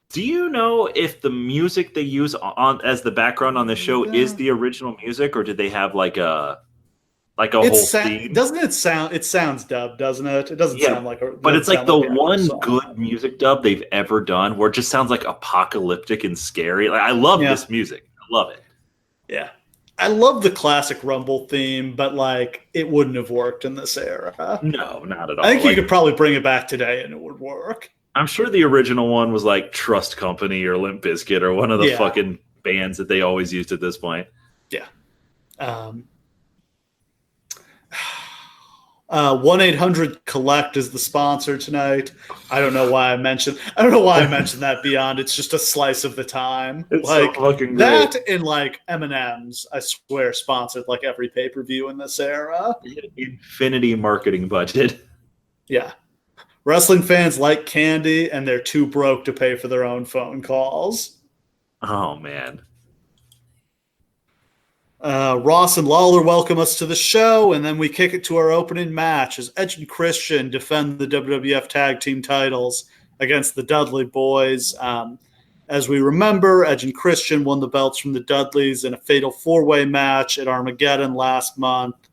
Do you know if the music they use on as the background on the show is the original music, or did they have like a whole theme? Doesn't it sound? It sounds dubbed, doesn't it? It doesn't sound like a. But it's like the one good music dub they've ever done, where it just sounds like apocalyptic and scary. Like, I love this music. I love it. Yeah, I love the classic Rumble theme, but like it wouldn't have worked in this era. No, not at all. I think you could probably bring it back today and it would work. I'm sure the original one was like Trust Company or Limp Bizkit or one of the fucking bands that they always used at this point. Yeah. 1-800-COLLECT is the sponsor tonight. I don't know why I mentioned that beyond. It's just a slice of the time. It's like so fucking great. That and like M&M's, I swear, sponsored like every pay-per-view in this era. Infinity marketing budget. Yeah. Wrestling fans like candy, and they're too broke to pay for their own phone calls. Oh, man. Ross and Lawler welcome us to the show, and then we kick it to our opening match as Edge and Christian defend the WWF Tag Team titles against the Dudley Boys. As we remember, Edge and Christian won the belts from the Dudleys in a fatal four-way match at Armageddon last month.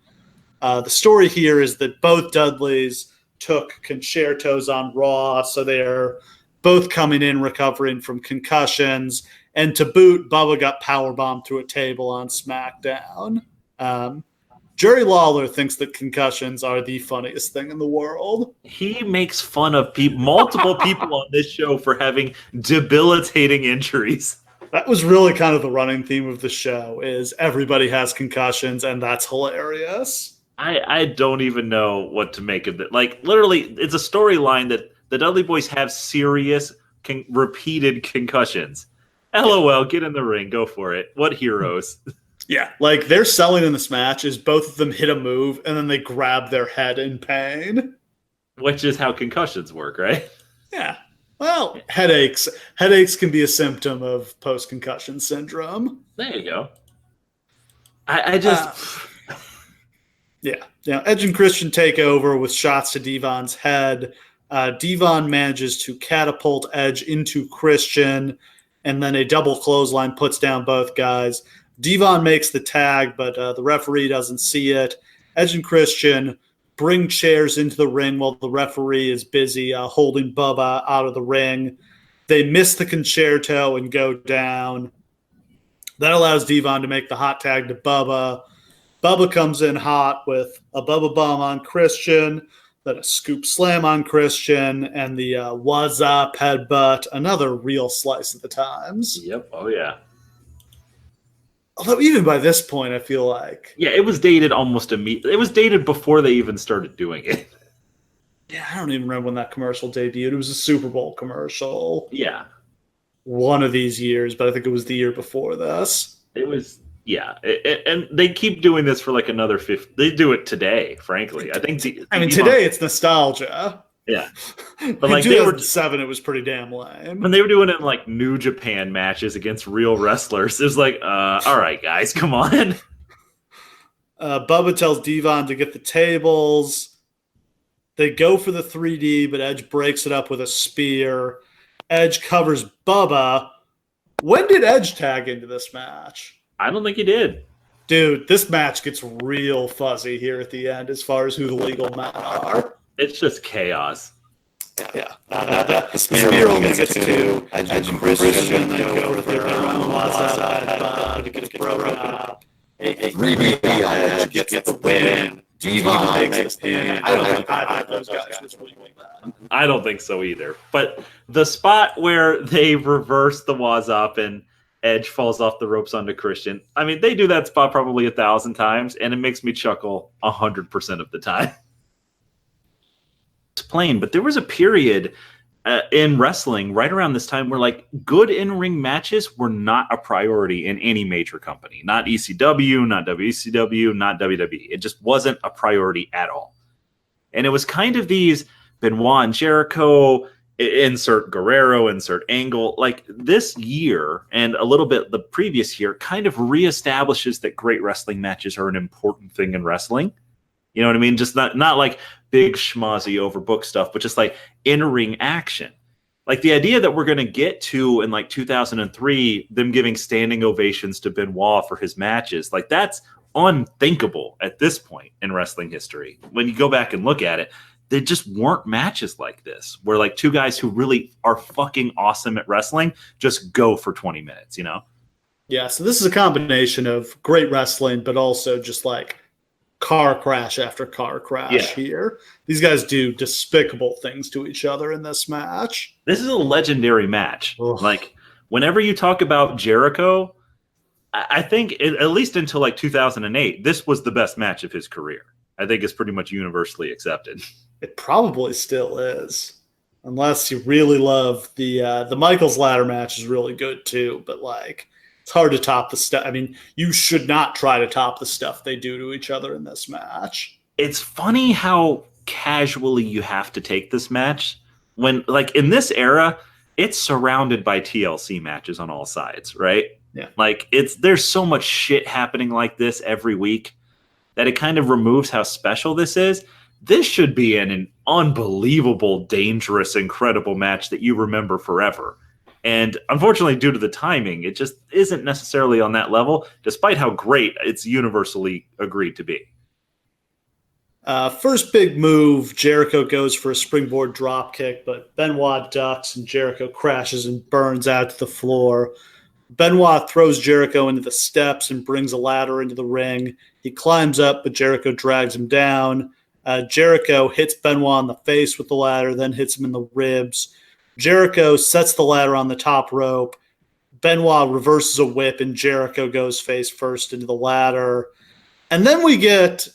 The story here is that both Dudleys took concertos on Raw, so they are both coming in recovering from concussions. And to boot, Bubba got powerbombed through a table on SmackDown. Jerry Lawler thinks that concussions are the funniest thing in the world. He makes fun of multiple people on this show for having debilitating injuries. That was really kind of the running theme of the show, is everybody has concussions, and that's hilarious. I don't even know what to make of it. Like, literally, it's a storyline that the Dudley Boys have serious, repeated concussions. LOL, get in the ring, go for it. What heroes? Yeah, like they're selling in this match is both of them hit a move and then they grab their head in pain. Which is how concussions work, right? Yeah. Well, headaches can be a symptom of post-concussion syndrome. There you go. I just... Yeah. Edge and Christian take over with shots to Devon's head. Devon manages to catapult Edge into Christian, and then a double clothesline puts down both guys. Devon makes the tag, but the referee doesn't see it. Edge and Christian bring chairs into the ring while the referee is busy holding Bubba out of the ring. They miss the concerto and go down. That allows Devon to make the hot tag to Bubba. Bubba comes in hot with a Bubba bomb on Christian. Then a scoop slam on Christian, and the was up headbutt, another real slice of the times. Yep. Oh, yeah. Although even by this point, I feel like... Yeah, it was dated almost immediately. It was dated before they even started doing it. Yeah, I don't even remember when that commercial debuted. It was a Super Bowl commercial. Yeah. One of these years, but I think it was the year before this. It was... Yeah, and they keep doing this for like another 50. They do it today, frankly. I think. Today it's nostalgia. Yeah, but like in 2007, it was pretty damn lame. When they were doing it in like New Japan matches against real wrestlers, it was like, all right, guys, come on. Bubba tells Devon to get the tables. They go for the 3D, but Edge breaks it up with a spear. Edge covers Bubba. When did Edge tag into this match? I don't think he did. Dude, this match gets real fuzzy here at the end as far as who the legal men are. It's just chaos. Yeah. The spear only gets two. Edge and Christian, they go for their own but it gets broken up. A 3D Edge gets the win. Devon makes the pin. I don't think either of those guys was really that. I don't think so either. But the spot where they reverse the was up and Edge falls off the ropes onto Christian. I mean, they do that spot probably 1,000 times, and it makes me chuckle 100% of the time. It's plain, but there was a period in wrestling right around this time where like good in-ring matches were not a priority in any major company. Not ECW, not WCW, not WWE. It just wasn't a priority at all. And it was kind of these Benoit and Jericho, insert Guerrero, insert Angle. Like this year and a little bit the previous year kind of reestablishes that great wrestling matches are an important thing in wrestling. You know what I mean? Just not like big schmozzy overbooked stuff, but just like in-ring action. Like the idea that we're going to get to in like 2003, them giving standing ovations to Benoit for his matches, like that's unthinkable at this point in wrestling history. When you go back and look at it, there just weren't matches like this where like two guys who really are fucking awesome at wrestling just go for 20 minutes, you know? Yeah, so this is a combination of great wrestling, but also just like car crash after car crash here. These guys do despicable things to each other in this match. This is a legendary match. Ugh. Like whenever you talk about Jericho, I think at least until like 2008, this was the best match of his career. I think it's pretty much universally accepted. It probably still is, unless you really love the Michaels ladder match is really good too. But like, it's hard to top the stuff. I mean, you should not try to top the stuff they do to each other in this match. It's funny how casually you have to take this match when, like, in this era, it's surrounded by TLC matches on all sides, right? Yeah. Like there's so much shit happening like this every week that it kind of removes how special this is. This should be an unbelievable, dangerous, incredible match that you remember forever. And unfortunately, due to the timing, it just isn't necessarily on that level, despite how great it's universally agreed to be. First big move, Jericho goes for a springboard drop kick, but Benoit ducks and Jericho crashes and burns out to the floor. Benoit throws Jericho into the steps and brings a ladder into the ring. He climbs up, but Jericho drags him down. Jericho hits Benoit in the face with the ladder, then hits him in the ribs. Jericho sets the ladder on the top rope. Benoit reverses a whip, and Jericho goes face first into the ladder. And then we get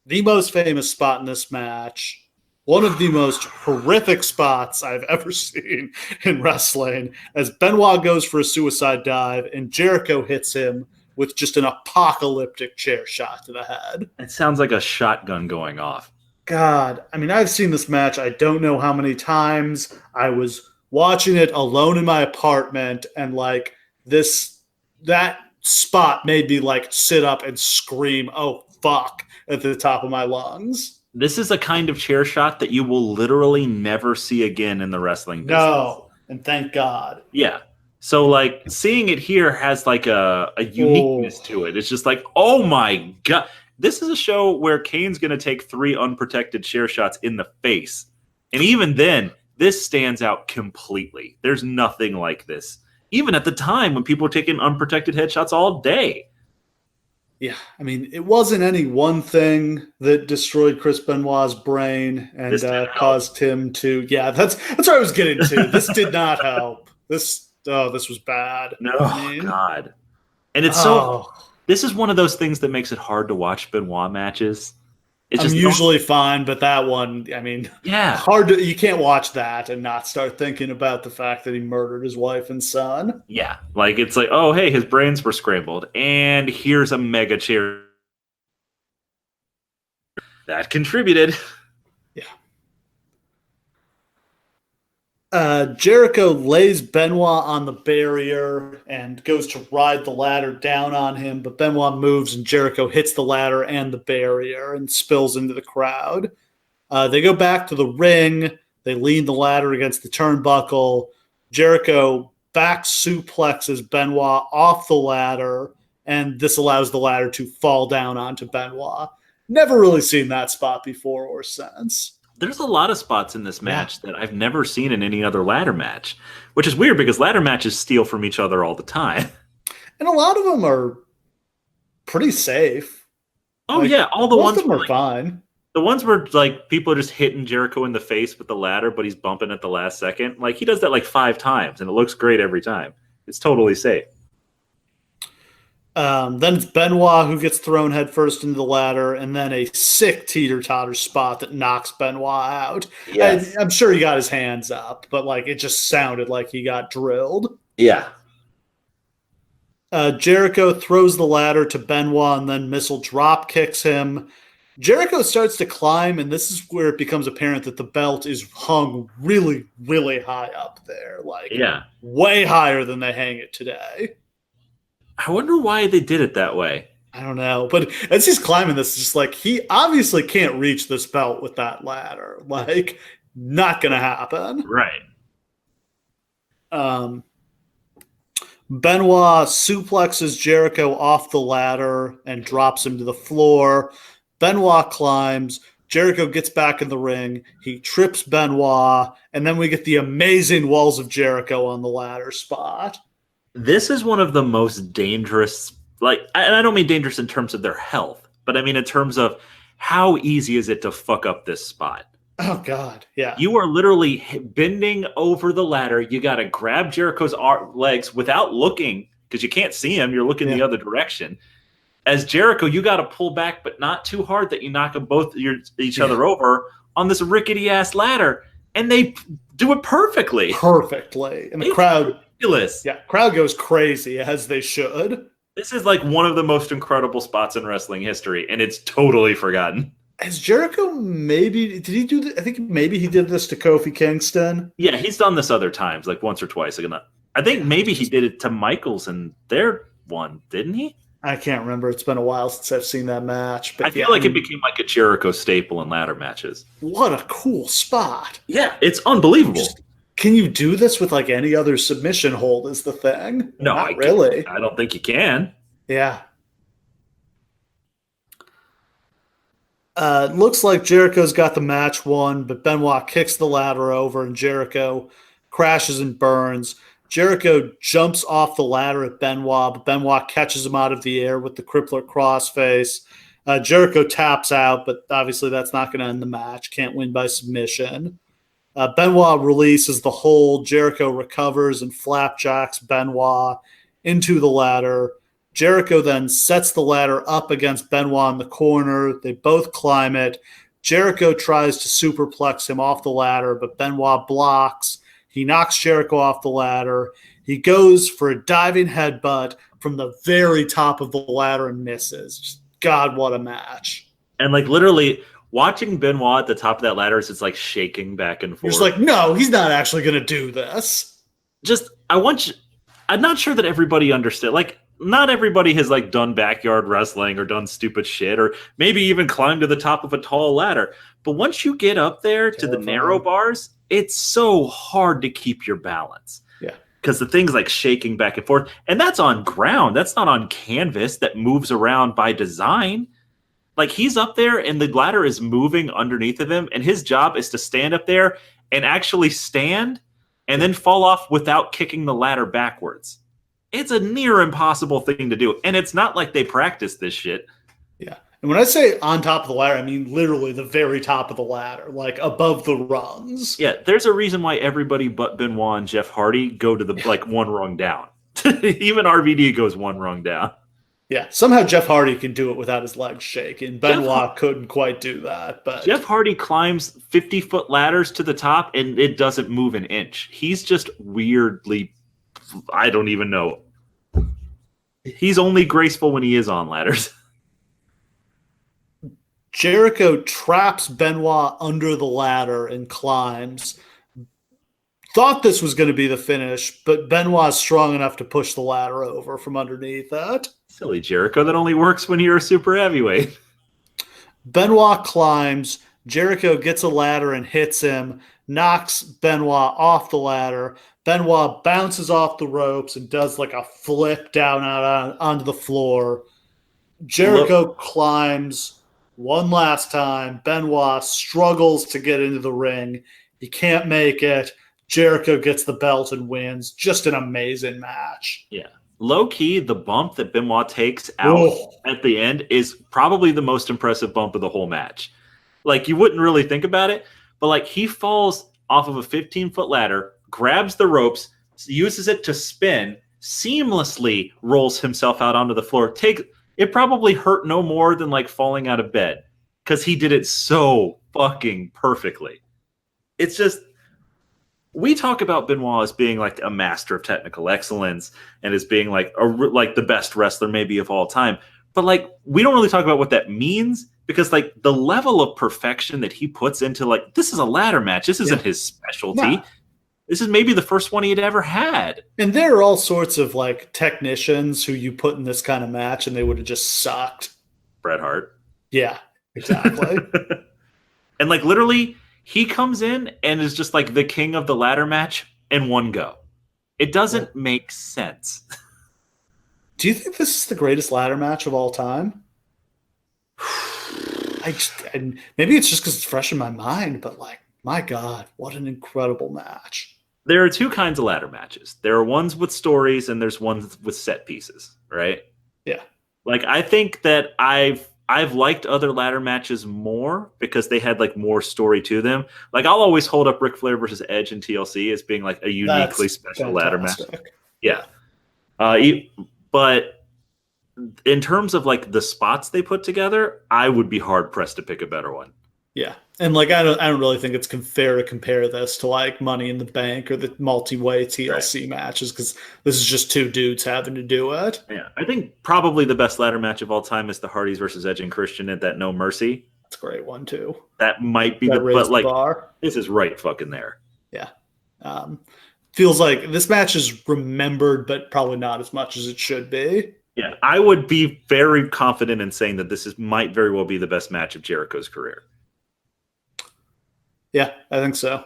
the most famous spot in this match, one of the most horrific spots I've ever seen in wrestling, as Benoit goes for a suicide dive, and Jericho hits him with just an apocalyptic chair shot to the head. It sounds like a shotgun going off. God, I mean, I've seen this match I don't know how many times. I was watching it alone in my apartment, and like that spot made me like sit up and scream, "Oh fuck," at the top of my lungs. This is a kind of chair shot that you will literally never see again in the wrestling business. No, and thank God. Yeah. So like seeing it here has like a uniqueness to it. It's just like, oh my God. This is a show where Kane's going to take 3 unprotected chair shots in the face. And even then, this stands out completely. There's nothing like this. Even at the time when people were taking unprotected headshots all day. Yeah, I mean, it wasn't any one thing that destroyed Chris Benoit's brain and This didn't help. caused him to. Yeah, that's what I was getting to. This did not help. This was bad. No, I mean, God. And it's oh, this is one of those things that makes it hard to watch Benoit matches. It's I'm just usually fine, but that one, I mean, yeah. hard to. You can't watch that and not start thinking about the fact that he murdered his wife and son. Yeah. Like, it's like, oh, hey, his brains were scrambled. And here's a mega chair. That contributed. Jericho lays Benoit on the barrier and goes to ride the ladder down on him, but Benoit moves and Jericho hits the ladder and the barrier and spills into the crowd. They go back to the ring. They lean the ladder against the turnbuckle. Jericho back suplexes Benoit off the ladder, and this allows the ladder to fall down onto Benoit. Never really seen that spot before or since. There's a lot of spots in this match that I've never seen in any other ladder match, which is weird because ladder matches steal from each other all the time. And a lot of them are pretty safe. Oh, yeah. All the ones of them are like, fine. The ones where like people are just hitting Jericho in the face with the ladder, but he's bumping at the last second. Like, he does that like 5 times, and it looks great every time. It's totally safe. Then it's Benoit who gets thrown headfirst into the ladder, and then a sick teeter-totter spot that knocks Benoit out. Yes. I'm sure he got his hands up, but like it just sounded like he got drilled. Yeah. Jericho throws the ladder to Benoit and then missile drop kicks him. Jericho starts to climb, and this is where it becomes apparent that the belt is hung really, really high up there. Like, way higher than they hang it today. I wonder why they did it that way. I don't know. But as he's climbing this, it's just like he obviously can't reach this belt with that ladder. Like, not going to happen. Right. Benoit suplexes Jericho off the ladder and drops him to the floor. Benoit climbs. Jericho gets back in the ring. He trips Benoit. And then we get the amazing Walls of Jericho on the ladder spot. This is one of the most dangerous, like, and I don't mean dangerous in terms of their health, but I mean in terms of how easy is it to fuck up this spot. Oh, God, yeah. You are literally bending over the ladder. You got to grab Jericho's legs without looking, because you can't see him. You're looking the other direction. As Jericho, you got to pull back, but not too hard that you knock them both each other over on this rickety-ass ladder, and they do it perfectly. Perfectly. And the crowd... Ridiculous. Yeah, crowd goes crazy, as they should. This is like one of the most incredible spots in wrestling history, and it's totally forgotten. Has Jericho did he do this? I think maybe he did this to Kofi Kingston. Yeah, he's done this other times, like once or twice. I think maybe he did it to Michaels in their one, didn't he? I can't remember. It's been a while since I've seen that match. But I feel like it became like a Jericho staple in ladder matches. What a cool spot. Yeah, it's unbelievable. Can you do this with like any other submission hold is the thing? No, not really. I don't think you can. Yeah. Looks like Jericho's got the match won, but Benoit kicks the ladder over and Jericho crashes and burns. Jericho jumps off the ladder at Benoit, but Benoit catches him out of the air with the crippler crossface. Jericho taps out, but obviously that's not going to end the match. Can't win by submission. Benoit releases the hold. Jericho recovers and flapjacks Benoit into the ladder. Jericho then sets the ladder up against Benoit in the corner. They both climb it. Jericho tries to superplex him off the ladder, but Benoit blocks. He knocks Jericho off the ladder. He goes for a diving headbutt from the very top of the ladder and misses. Just, God, what a match. And like literally watching Benoit at the top of that ladder is it's like shaking back and forth. You're just like, no, he's not actually going to do this. I'm not sure that everybody understood. Like, not everybody has like done backyard wrestling or done stupid shit or maybe even climbed to the top of a tall ladder. But once you get up there to the narrow bars, it's so hard to keep your balance. Yeah. Because the thing's like shaking back and forth. And that's on ground. That's not on canvas that moves around by design. Like, he's up there and the ladder is moving underneath of him. And his job is to stand up there and actually stand and then fall off without kicking the ladder backwards. It's a near impossible thing to do. And it's not like they practice this shit. Yeah. And when I say on top of the ladder, I mean literally the very top of the ladder, like above the rungs. Yeah, there's a reason why everybody but Benoit and Jeff Hardy go to the one rung down. Even RVD goes one rung down. Yeah, somehow Jeff Hardy can do it without his legs shaking. Benoit couldn't quite do that. But Jeff Hardy climbs 50-foot ladders to the top, and it doesn't move an inch. He's just weirdly, I don't even know. He's only graceful when he is on ladders. Jericho traps Benoit under the ladder and climbs. Thought this was going to be the finish, but Benoit's strong enough to push the ladder over from underneath it. Silly Jericho, that only works when you're a super heavyweight. Benoit climbs. Jericho gets a ladder and hits him, knocks Benoit off the ladder. Benoit bounces off the ropes and does like a flip down out onto the floor. Jericho climbs one last time. Benoit struggles to get into the ring. He can't make it. Jericho gets the belt and wins. Just an amazing match. Yeah. Low key, the bump that Benoit takes out at the end is probably the most impressive bump of the whole match. Like, you wouldn't really think about it, but like, he falls off of a 15-foot ladder, grabs the ropes, uses it to spin, seamlessly rolls himself out onto the floor. It probably hurt no more than like falling out of bed because he did it so fucking perfectly. It's just, we talk about Benoit as being like a master of technical excellence and as being like the best wrestler maybe of all time. But like, we don't really talk about what that means because like the level of perfection that he puts into like, this is a ladder match. This isn't his specialty. Nah. This is maybe the first one he had ever had. And there are all sorts of like technicians who you put in this kind of match and they would have just sucked. Bret Hart. Yeah, exactly. And like literally, he comes in and is just like the king of the ladder match in one go. It doesn't make sense. Do you think this is the greatest ladder match of all time? And maybe it's just because it's fresh in my mind, but like, my God, what an incredible match. There are two kinds of ladder matches. There are ones with stories and there's ones with set pieces, right? Yeah. Like, I think that I've liked other ladder matches more because they had like more story to them. Like, I'll always hold up Ric Flair versus Edge in TLC as being like a uniquely special ladder match. Yeah. But in terms of like the spots they put together, I would be hard pressed to pick a better one. Yeah. And like, I don't really think it's fair to compare this to like Money in the Bank or the multi-way TLC matches because this is just two dudes having to do it. Yeah. I think probably the best ladder match of all time is the Hardys versus Edge and Christian at that No Mercy. That's a great one too. That might be but like, bar. This is right fucking there. Yeah. Feels like this match is remembered, but probably not as much as it should be. Yeah. I would be very confident in saying that this might very well be the best match of Jericho's career. Yeah, I think so.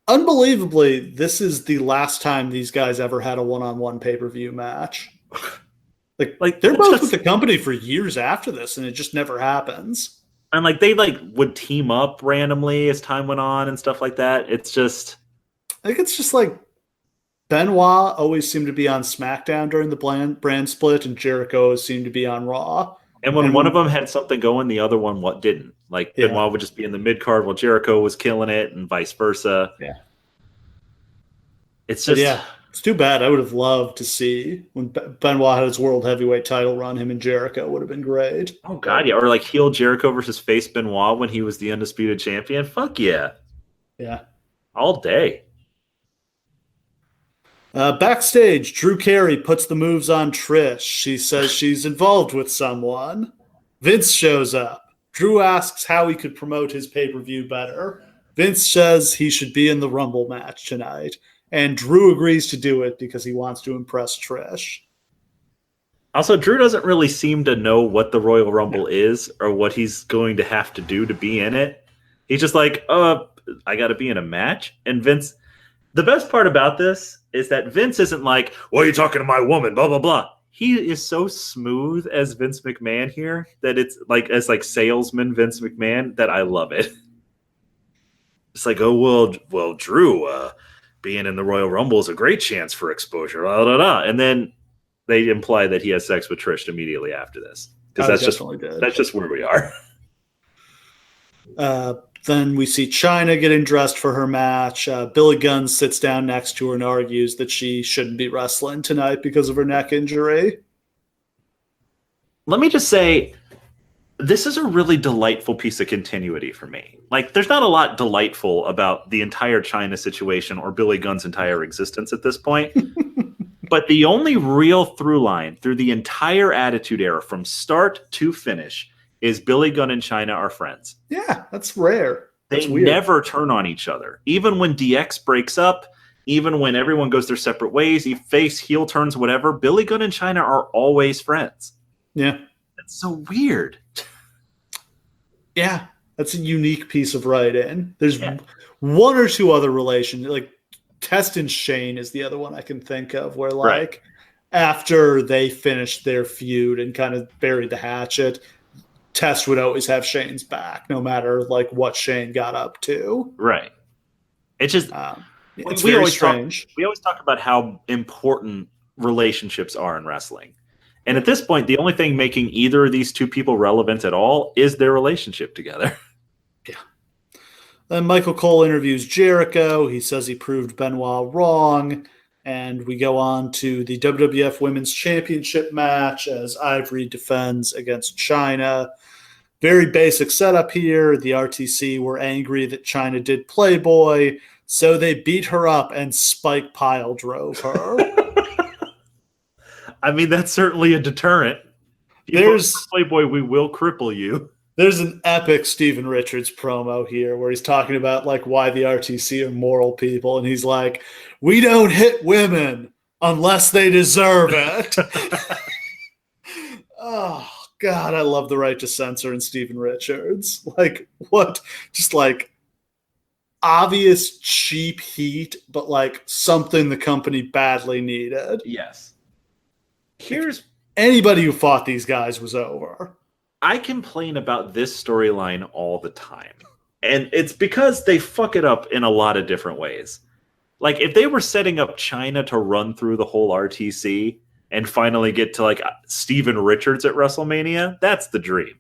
Unbelievably, this is the last time these guys ever had a one-on-one pay-per-view match. Like they're both with the company for years after this, and it just never happens. And like they like would team up randomly as time went on and stuff like that. It's just, I think it's just like Benoit always seemed to be on SmackDown during the brand split, and Jericho always seemed to be on Raw. And when one of them had something going, the other one didn't. Like Benoit would just be in the mid card while Jericho was killing it, and vice versa. Yeah, it's just it's too bad. I would have loved to see when Benoit had his world heavyweight title run. Him and Jericho would have been great. Oh God, yeah, or like heel Jericho versus face Benoit when he was the undisputed champion. Fuck yeah, all day. Backstage, Drew Carey puts the moves on Trish. She says she's involved with someone. Vince shows up. Drew asks how he could promote his pay-per-view better. Vince says he should be in the Rumble match tonight. And Drew agrees to do it because he wants to impress Trish. Also, Drew doesn't really seem to know what the Royal Rumble is or what he's going to have to do to be in it. He's just like, I got to be in a match. And Vince, the best part about this is that Vince isn't like, well, you're talking to my woman, blah, blah, blah. He is so smooth as Vince McMahon here that it's like, as like salesman Vince McMahon, that I love it. It's like, oh, well, Drew, being in the Royal Rumble is a great chance for exposure. Blah, blah, blah. And then they imply that he has sex with Trish immediately after this. Because that's just where we are. Then we see Chyna getting dressed for her match. Billy Gunn sits down next to her and argues that she shouldn't be wrestling tonight because of her neck injury. Let me just say, this is a really delightful piece of continuity for me. Like, there's not a lot delightful about the entire Chyna situation or Billy Gunn's entire existence at this point. But the only real through line through the entire Attitude Era from start to finish is Billy Gunn and Chyna are friends. Yeah, that's rare. They never turn on each other. Even when DX breaks up, even when everyone goes their separate ways, face, heel turns, whatever, Billy Gunn and Chyna are always friends. Yeah. That's so weird. Yeah, that's a unique piece of writing. There's one or two other relations, like Test and Shane is the other one I can think of, where like after they finished their feud and kind of buried the hatchet, Test would always have Shane's back, no matter like what Shane got up to. Right. It's just it's very strange. We always talk about how important relationships are in wrestling. And at this point, the only thing making either of these two people relevant at all is their relationship together. Yeah. Then Michael Cole interviews Jericho. He says he proved Benoit wrong. And we go on to the WWF Women's Championship match as Ivory defends against Chyna. Very basic setup here. The RTC were angry that Chyna did Playboy, so they beat her up and Spike Pile drove her. I mean, that's certainly a deterrent. There's Playboy, we will cripple you. There's an epic Steven Richards promo here where he's talking about like why the RTC are moral people, and he's like, "We don't hit women unless they deserve it." Oh God, I love the right to censor in Steven Richards. Like what? Just like obvious cheap heat, but like something the company badly needed. Yes. Here's anybody who fought these guys was over. I complain about this storyline all the time. And it's because they fuck it up in a lot of different ways. Like, if they were setting up Chyna to run through the whole RTC and finally get to, like, Steven Richards at WrestleMania, that's the dream.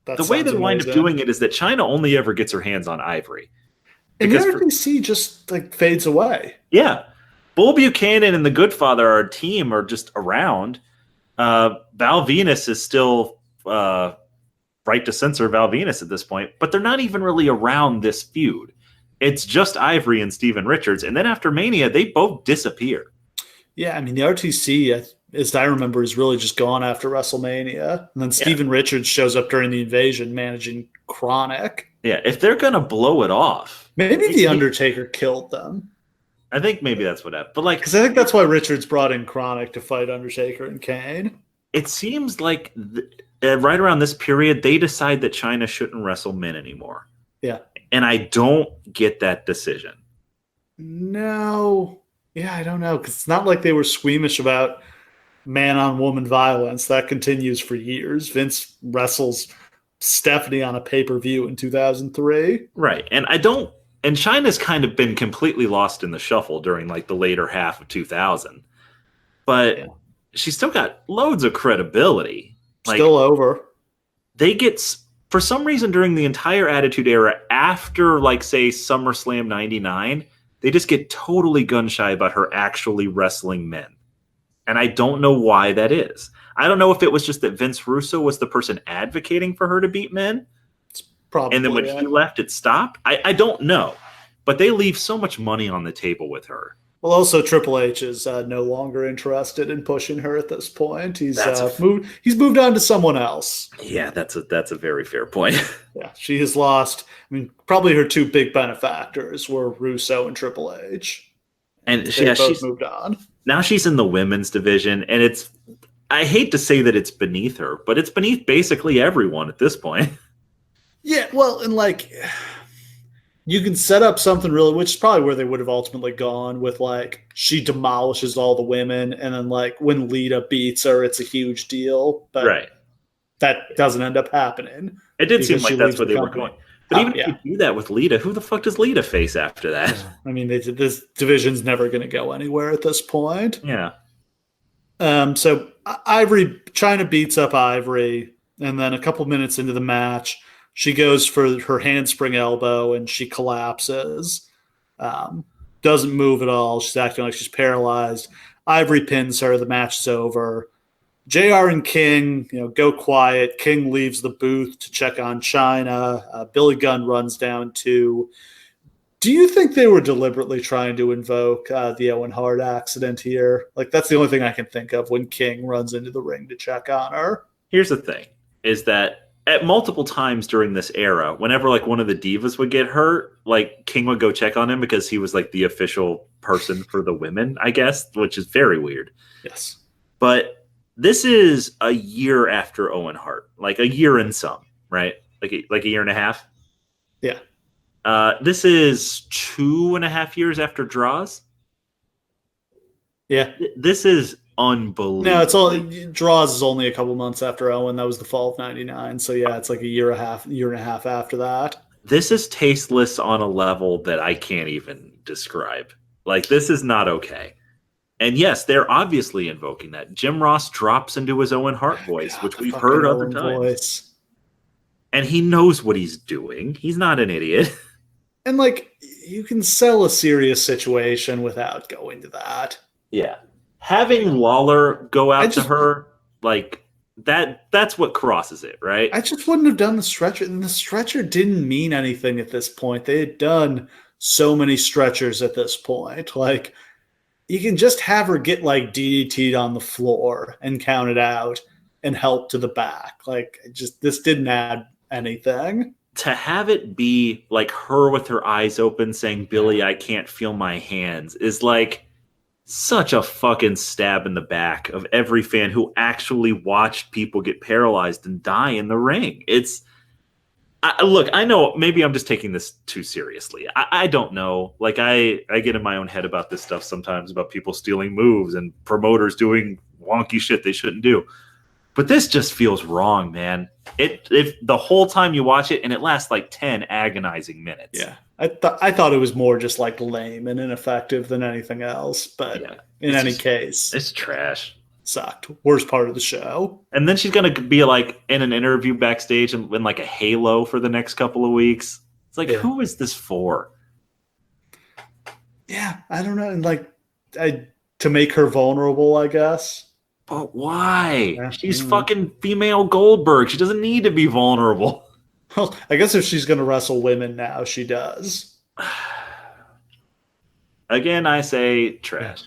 The way they wind up doing it is that Chyna only ever gets her hands on Ivory. And the RTC just, like, fades away. Yeah. Bull Buchanan and the Goodfather, our team, are just around. Val Venus is still... right to censor Val Venus at this point, but they're not even really around this feud. It's just Ivory and Steven Richards, and then after Mania, they both disappear. Yeah, I mean, the RTC, as I remember, is really just gone after WrestleMania, and then Steven Richards shows up during the Invasion managing Chronic. Yeah, if they're going to blow it off... Maybe The Undertaker killed them. I think maybe that's what happened. But like, because I think that's why Richards brought in Chronic to fight Undertaker and Kane. It seems like... right around this period, they decide that Chyna shouldn't wrestle men anymore. Yeah. And I don't get that decision. No. Yeah, I don't know. Because it's not like they were squeamish about man-on-woman violence. That continues for years. Vince wrestles Stephanie on a pay-per-view in 2003. Right. And Chyna's kind of been completely lost in the shuffle during like the later half of 2000. But she's still got loads of credibility. Like, still over. They get, for some reason during the entire Attitude Era, after, like, say, SummerSlam 99, they just get totally gun-shy about her actually wrestling men. And I don't know why that is. I don't know if it was just that Vince Russo was the person advocating for her to beat men. It's probably, and then when he left, it stopped. I don't know. But they leave so much money on the table with her. Well, also Triple H is no longer interested in pushing her at this point. He's moved on to someone else. Yeah, that's a very fair point. Yeah, she has lost. I mean, probably her two big benefactors were Russo and Triple H, and she's moved on. Now she's in the women's division, and I hate to say that it's beneath her, but it's beneath basically everyone at this point. Yeah, well, and like, you can set up something really, which is probably where they would have ultimately gone with, like, she demolishes all the women, and then, like, when Lita beats her, it's a huge deal. But that doesn't end up happening. It did seem like that's where they were going. But even if you do that with Lita, who the fuck does Lita face after that? Yeah. I mean, this division's never going to go anywhere at this point. Yeah. So China beats up Ivory, and then a couple minutes into the match, she goes for her handspring elbow and she collapses. Doesn't move at all. She's acting like she's paralyzed. Ivory pins her. The match is over. JR and King, go quiet. King leaves the booth to check on China. Billy Gunn runs down too. Do you think they were deliberately trying to invoke the Owen Hart accident here? Like, that's the only thing I can think of when King runs into the ring to check on her. Here's the thing, is that at multiple times during this era, whenever like one of the divas would get hurt, like King would go check on him because he was like the official person for the women, I guess, which is very weird. Yes. But this is a year after Owen Hart, like a year and some, right? Like a year and a half. Yeah. This is 2.5 years after Draws. Yeah. This is unbelievable. No, it's all Draws is only a couple months after Owen. That was the fall of '99. So yeah, it's like a year and a half after that. This is tasteless on a level that I can't even describe. Like, this is not okay. And yes, they're obviously invoking that. Jim Ross drops into his Owen Hart voice, which we've heard other times. Voice. And he knows what he's doing. He's not an idiot. And like, you can sell a serious situation without going to that. Yeah. Having Lawler go out to her, like, that's what crosses it, right? I just wouldn't have done the stretcher. And the stretcher didn't mean anything at this point. They had done so many stretchers at this point. Like, you can just have her get like DDT'd on the floor and count it out and help to the back. Like, this didn't add anything. To have it be like her with her eyes open saying, "Billy, I can't feel my hands," is like such a fucking stab in the back of every fan who actually watched people get paralyzed and die in the ring. Look, I know maybe I'm just taking this too seriously. I don't know. Like, I get in my own head about this stuff sometimes, about people stealing moves and promoters doing wonky shit they shouldn't do. But this just feels wrong, man. If the whole time you watch it, and it lasts like 10 agonizing minutes. Yeah. I thought it was more just like lame and ineffective than anything else. But yeah, in any case, it's trash. Sucked. Worst part of the show. And then she's going to be like in an interview backstage and in like a halo for the next couple of weeks. It's like, who is this for? Yeah, I don't know. And like, to make her vulnerable, I guess. But why? Yeah. She's fucking female Goldberg. She doesn't need to be vulnerable. Well, I guess if she's going to wrestle women now, she does. Again, I say trash.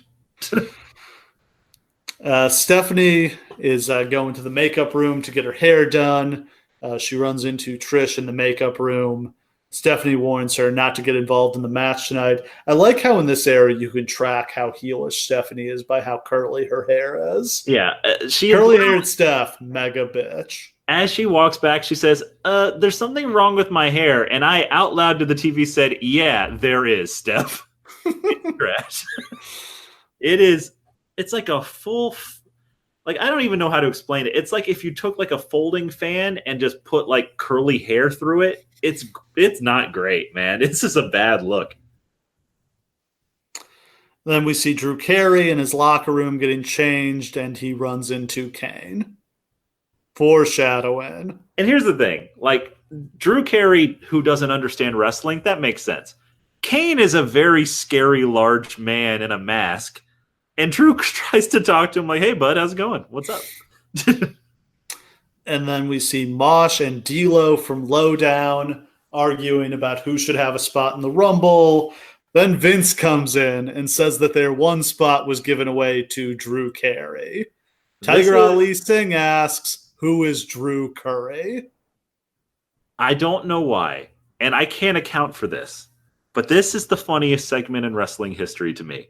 Stephanie is going to the makeup room to get her hair done. She runs into Trish in the makeup room. Stephanie warns her not to get involved in the match tonight. I like how in this era you can track how heelish Stephanie is by how curly her hair is. Yeah. Curly-haired Steph, mega bitch. As she walks back, she says, there's something wrong with my hair. And I out loud to the TV said, yeah, there is, Steph. Trash. It's like a full... Like, I don't even know how to explain it. It's like if you took like a folding fan and just put like curly hair through it. It's not great, man. It's just a bad look. Then we see Drew Carey in his locker room getting changed, and he runs into Kane. Foreshadowing. And here's the thing. Like, Drew Carey, who doesn't understand wrestling, that makes sense. Kane is a very scary, large man in a mask. And Drew tries to talk to him like, hey, bud, how's it going? What's up? And then we see Mosh and D'Lo from Lowdown arguing about who should have a spot in the Rumble. Then Vince comes in and says that their one spot was given away to Drew Carey. Tiger Ali Singh asks, who is Drew Carey? I don't know why, and I can't account for this, but this is the funniest segment in wrestling history to me.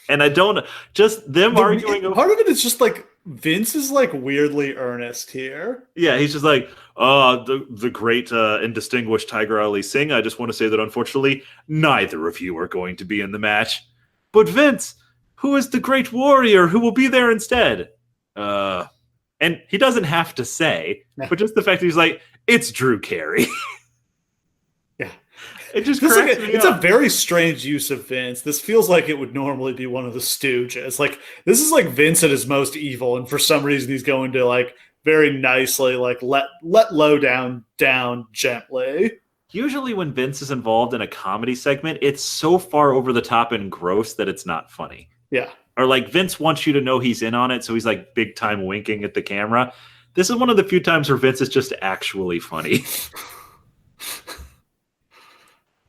And I don't, just them arguing. Part of it is just like, Vince is like weirdly earnest here. Yeah, he's just like, the great and distinguished Tiger Ali Singh. I just want to say that unfortunately, neither of you are going to be in the match. But Vince, who is the great warrior who will be there instead? And he doesn't have to say, but just the fact that he's like, it's Drew Carey. It just This cracks me it's up. a very strange use of Vince. This feels like it would normally be one of the Stooges. Like this is like Vince at his most evil, and for some reason he's going to like very nicely like let low down gently. Usually when Vince is involved in a comedy segment, it's so far over the top and gross that it's not funny. Yeah. Or like Vince wants you to know he's in on it, so he's like big time winking at the camera. This is one of the few times where Vince is just actually funny.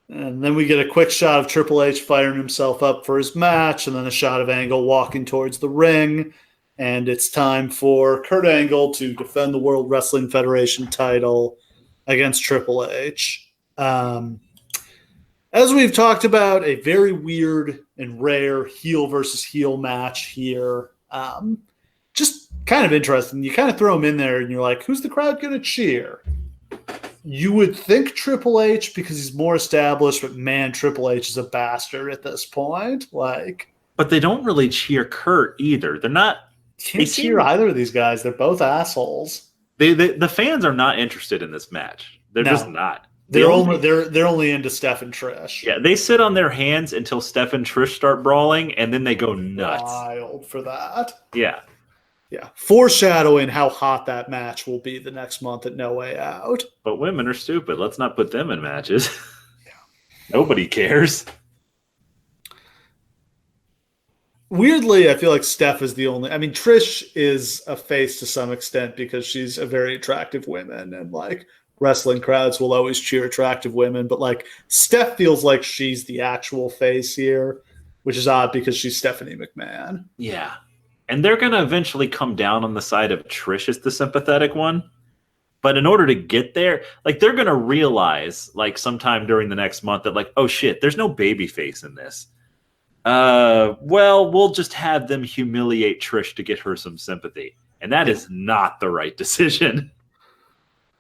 And then we get a quick shot of Triple H firing himself up for his match, and then a shot of Angle walking towards the ring. And it's time for Kurt Angle to defend the World Wrestling Federation title against Triple H. As we've talked about, a very weird and rare heel versus heel match here. Just kind of interesting. You kind of throw him in there, and you're like, who's the crowd going to cheer? You would think Triple H because he's more established, but man, Triple H is a bastard at this point. Like, but they don't really cheer Kurt either. They're not. Can't cheer either of these guys. They're both assholes. The fans are not interested in this match. They're just not. They're only into Steph and Trish. Yeah, they sit on their hands until Steph and Trish start brawling, and then they go nuts. Wild for that. Yeah. Yeah, foreshadowing how hot that match will be the next month at No Way Out. But women are stupid. Let's not put them in matches. Nobody cares. Weirdly, I feel like Steph is the only. I mean, Trish is a face to some extent because she's a very attractive woman, and like wrestling crowds will always cheer attractive women. But like Steph feels like she's the actual face here, which is odd because she's Stephanie McMahon. Yeah. And they're going to eventually come down on the side of Trish as the sympathetic one. But in order to get there, like they're going to realize like sometime during the next month that like, oh shit, there's no babyface in this. Well, we'll just have them humiliate Trish to get her some sympathy. And that is not the right decision.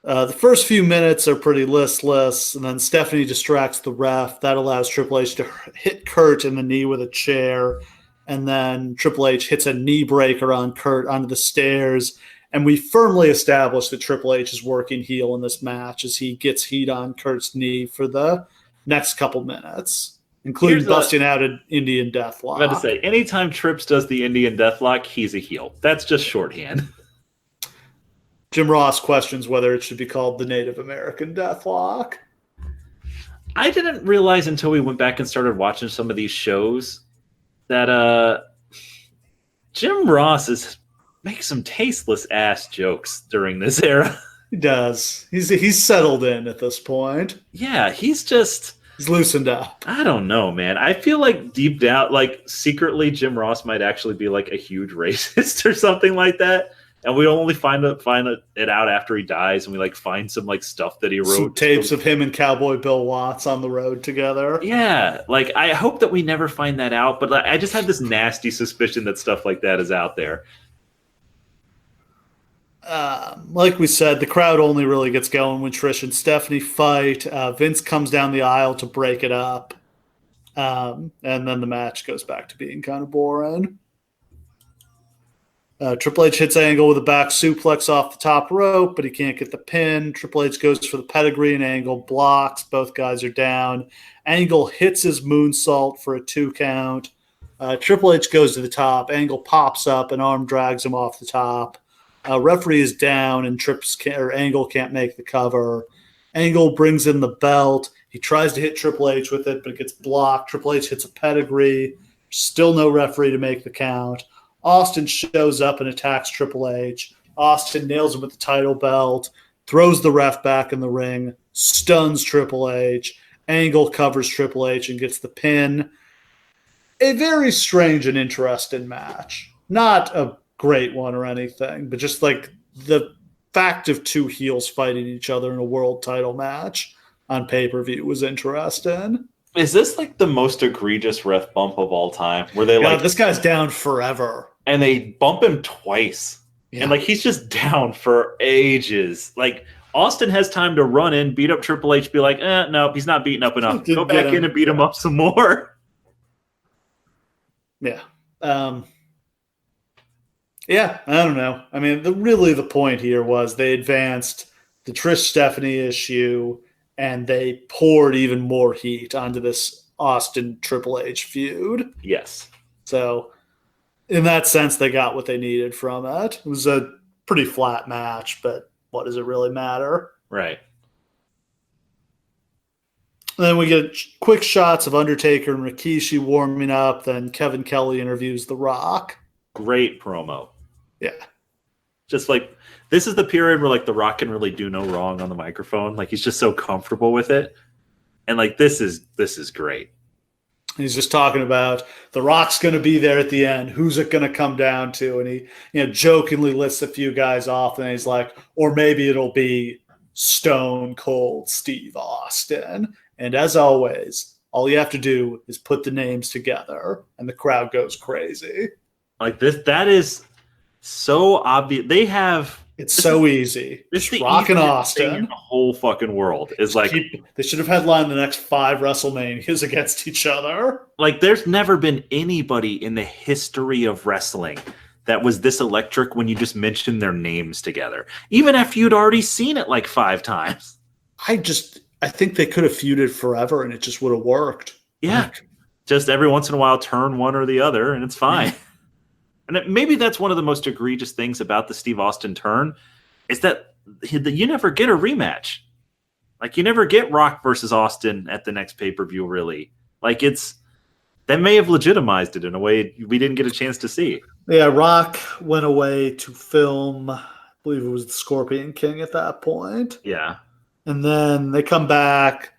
The first few minutes are pretty listless, and then Stephanie distracts the ref. That allows Triple H to hit Kurt in the knee with a chair. And then Triple H hits a knee breaker on Kurt onto the stairs. And we firmly establish that Triple H is working heel in this match as he gets heat on Kurt's knee for the next couple minutes, including busting out an Indian Deathlock. I'm about to say, anytime Trips does the Indian Deathlock, he's a heel. That's just shorthand. Jim Ross questions whether it should be called the Native American Deathlock. I didn't realize until we went back and started watching some of these shows that Jim Ross makes some tasteless ass jokes during this era. He does. He's settled in at this point. Yeah, he's loosened up. I don't know, man. I feel like deep down, like secretly, Jim Ross might actually be like a huge racist or something like that. And we only find it out after he dies, and we like find some like stuff that he wrote, some tapes of him and Cowboy Bill Watts on the road together. Yeah, like I hope that we never find that out, but I just have this nasty suspicion that stuff like that is out there. Like we said, the crowd only really gets going when Trish and Stephanie fight. Vince comes down the aisle to break it up, and then the match goes back to being kind of boring. Triple H hits Angle with a back suplex off the top rope, but he can't get the pin. Triple H goes for the pedigree and Angle blocks. Both guys are down. Angle hits his moonsault for a 2 count. Triple H goes to the top. Angle pops up. An arm drags him off the top. Referee is down, and Angle can't make the cover. Angle brings in the belt. He tries to hit Triple H with it, but it gets blocked. Triple H hits a pedigree. Still no referee to make the count. Austin shows up and attacks Triple H. Austin nails him with the title belt, throws the ref back in the ring, stuns Triple H. Angle covers Triple H and gets the pin. A very strange and interesting match. Not a great one or anything, but just like the fact of two heels fighting each other in a world title match on pay-per-view was interesting. Is this like the most egregious ref bump of all time? Where they this guy's down forever. And they bump him twice. Yeah. And like he's just down for ages. Like Austin has time to run in, beat up Triple H, be like, no, he's not beaten up enough. Go back in and beat him up some more. Yeah. Yeah, I don't know. I mean, really the point here was they advanced the Trish Stephanie issue and they poured even more heat onto this Austin Triple H feud. Yes. So in that sense, they got what they needed from it. It was a pretty flat match, but what does it really matter? Right. And then we get quick shots of Undertaker and Rikishi warming up. Then Kevin Kelly interviews The Rock. Great promo. Yeah. Just like, this is the period where like The Rock can really do no wrong on the microphone. Like, he's just so comfortable with it. And like, this is great. He's just talking about The Rock's going to be there at the end. Who's it going to come down to? And he, jokingly lists a few guys off, and he's like, or maybe it'll be Stone Cold Steve Austin. And as always, all you have to do is put the names together, and the crowd goes crazy. Like that is so obvious. It's so easy. This is the Rock and easiest Austin. thing in the whole fucking world is like, they should have headlined the next 5 WrestleManias against each other. Like, there's never been anybody in the history of wrestling that was this electric when you just mentioned their names together, even after you'd already seen it like 5 times. I think they could have feuded forever and it just would have worked. Yeah. Just every once in a while turn one or the other and it's fine. And maybe that's one of the most egregious things about the Steve Austin turn is that you never get a rematch. Like, you never get Rock versus Austin at the next pay-per-view, really. Like, that may have legitimized it in a way we didn't get a chance to see. Yeah, Rock went away to film, I believe it was the Scorpion King at that point. Yeah. And then they come back,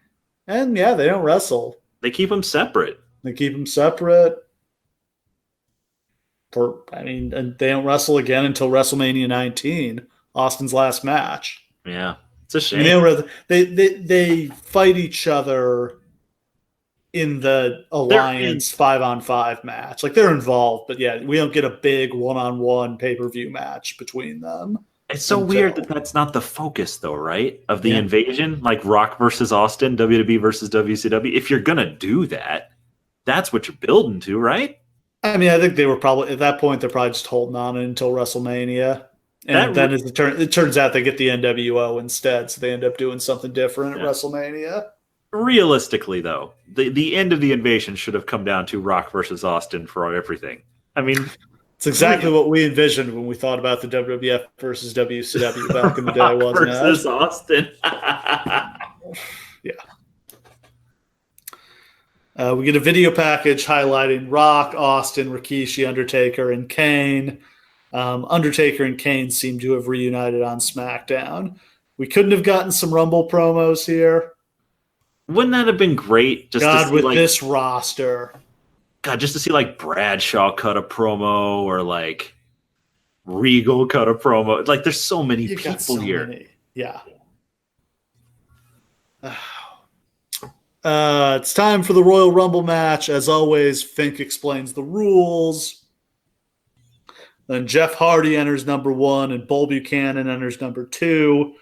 and yeah, they don't wrestle. They keep them separate. And they don't wrestle again until WrestleMania 19, Austin's last match. Yeah, it's a shame. They fight each other in the Alliance 5-on-5 match. Like, they're involved, but yeah, we don't get a big one-on-one pay-per-view match between them. It's so weird that that's not the focus, though, right? Of the invasion, like Rock versus Austin, WWE versus WCW. If you're gonna do that, that's what you're building to, right? I mean, I think they were probably at that point. They're probably just holding on until WrestleMania, and then it turns out they get the NWO instead, so they end up doing something different at WrestleMania. Realistically, though, the end of the invasion should have come down to Rock versus Austin for everything. I mean, it's exactly what we envisioned when we thought about the WWF versus WCW back in the day, wasn't it? Versus Austin. Yeah. We get a video package highlighting Rock, Austin, Rikishi, Undertaker, and Kane. Undertaker and Kane seem to have reunited on SmackDown. We couldn't have gotten some Rumble promos here. Wouldn't that have been great? Just to see, with this roster. God, just to see like Bradshaw cut a promo or like Regal cut a promo. Like, there's so many people here. Yeah. It's time for the Royal Rumble match. As always, Fink explains the rules. Then Jeff Hardy enters number 1 and Bull Buchanan enters number 2.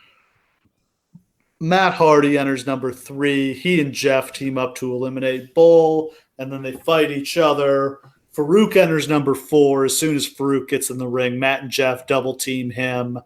Matt Hardy enters number 3. He and Jeff team up to eliminate Bull, and then they fight each other. Farouk enters number 4. As soon as Farouk gets in the ring, Matt and Jeff double team him.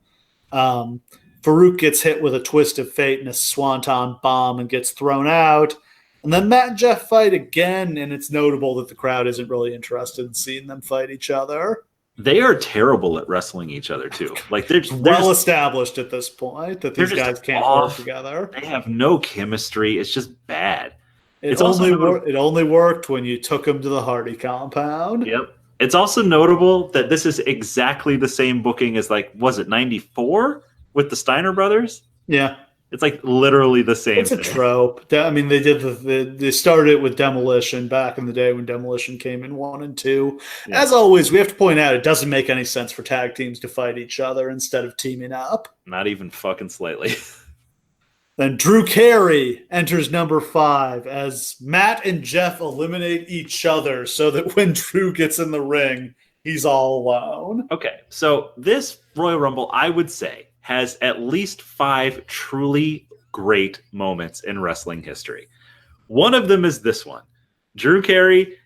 Farouk gets hit with a twist of fate and a swanton bomb and gets thrown out. And then Matt and Jeff fight again, and it's notable that the crowd isn't really interested in seeing them fight each other. They are terrible at wrestling each other, too. Like, they're well established at this point that these guys can't work together. They have no chemistry. It's just bad. It only worked when you took them to the Hardy compound. Yep. It's also notable that this is exactly the same booking as, like, was it 94 with the Steiner brothers? Yeah. It's like literally the same thing. It's a trope. I mean, they started it with Demolition back in the day when Demolition came in 1 and 2. Yeah. As always, we have to point out it doesn't make any sense for tag teams to fight each other instead of teaming up. Not even fucking slightly. Then Drew Carey enters number 5 as Matt and Jeff eliminate each other so that when Drew gets in the ring, he's all alone. Okay, so this Royal Rumble, I would say, has at least 5 truly great moments in wrestling history. One of them is this one. Drew Carey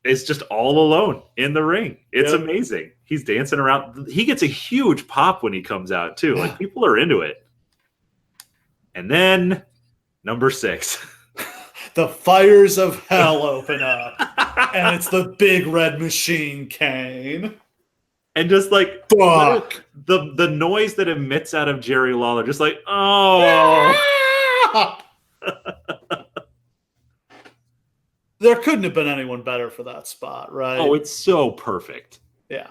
is just all alone in the ring. It's amazing. He's dancing around. He gets a huge pop when he comes out, too. Like, people are into it. And then Number 6. The fires of hell open up, and it's the big red machine, Kane. And just like Fuck. the noise that emits out of Jerry Lawler, just like, oh. There couldn't have been anyone better for that spot, right? Oh, it's so perfect. Yeah.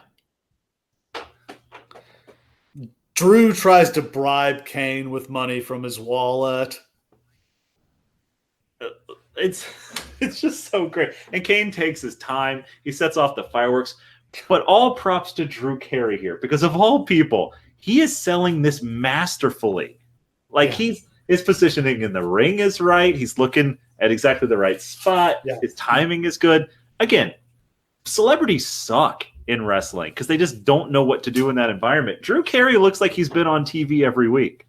Drew tries to bribe Kane with money from his wallet. It's just so great. And Kane takes his time. He sets off the fireworks. But all props to Drew Carey here, because of all people, he is selling this masterfully. Like his positioning in the ring is right. He's looking at exactly the right spot. Yeah. His timing is good. Again, celebrities suck in wrestling because they just don't know what to do in that environment. Drew Carey looks like he's been on TV every week.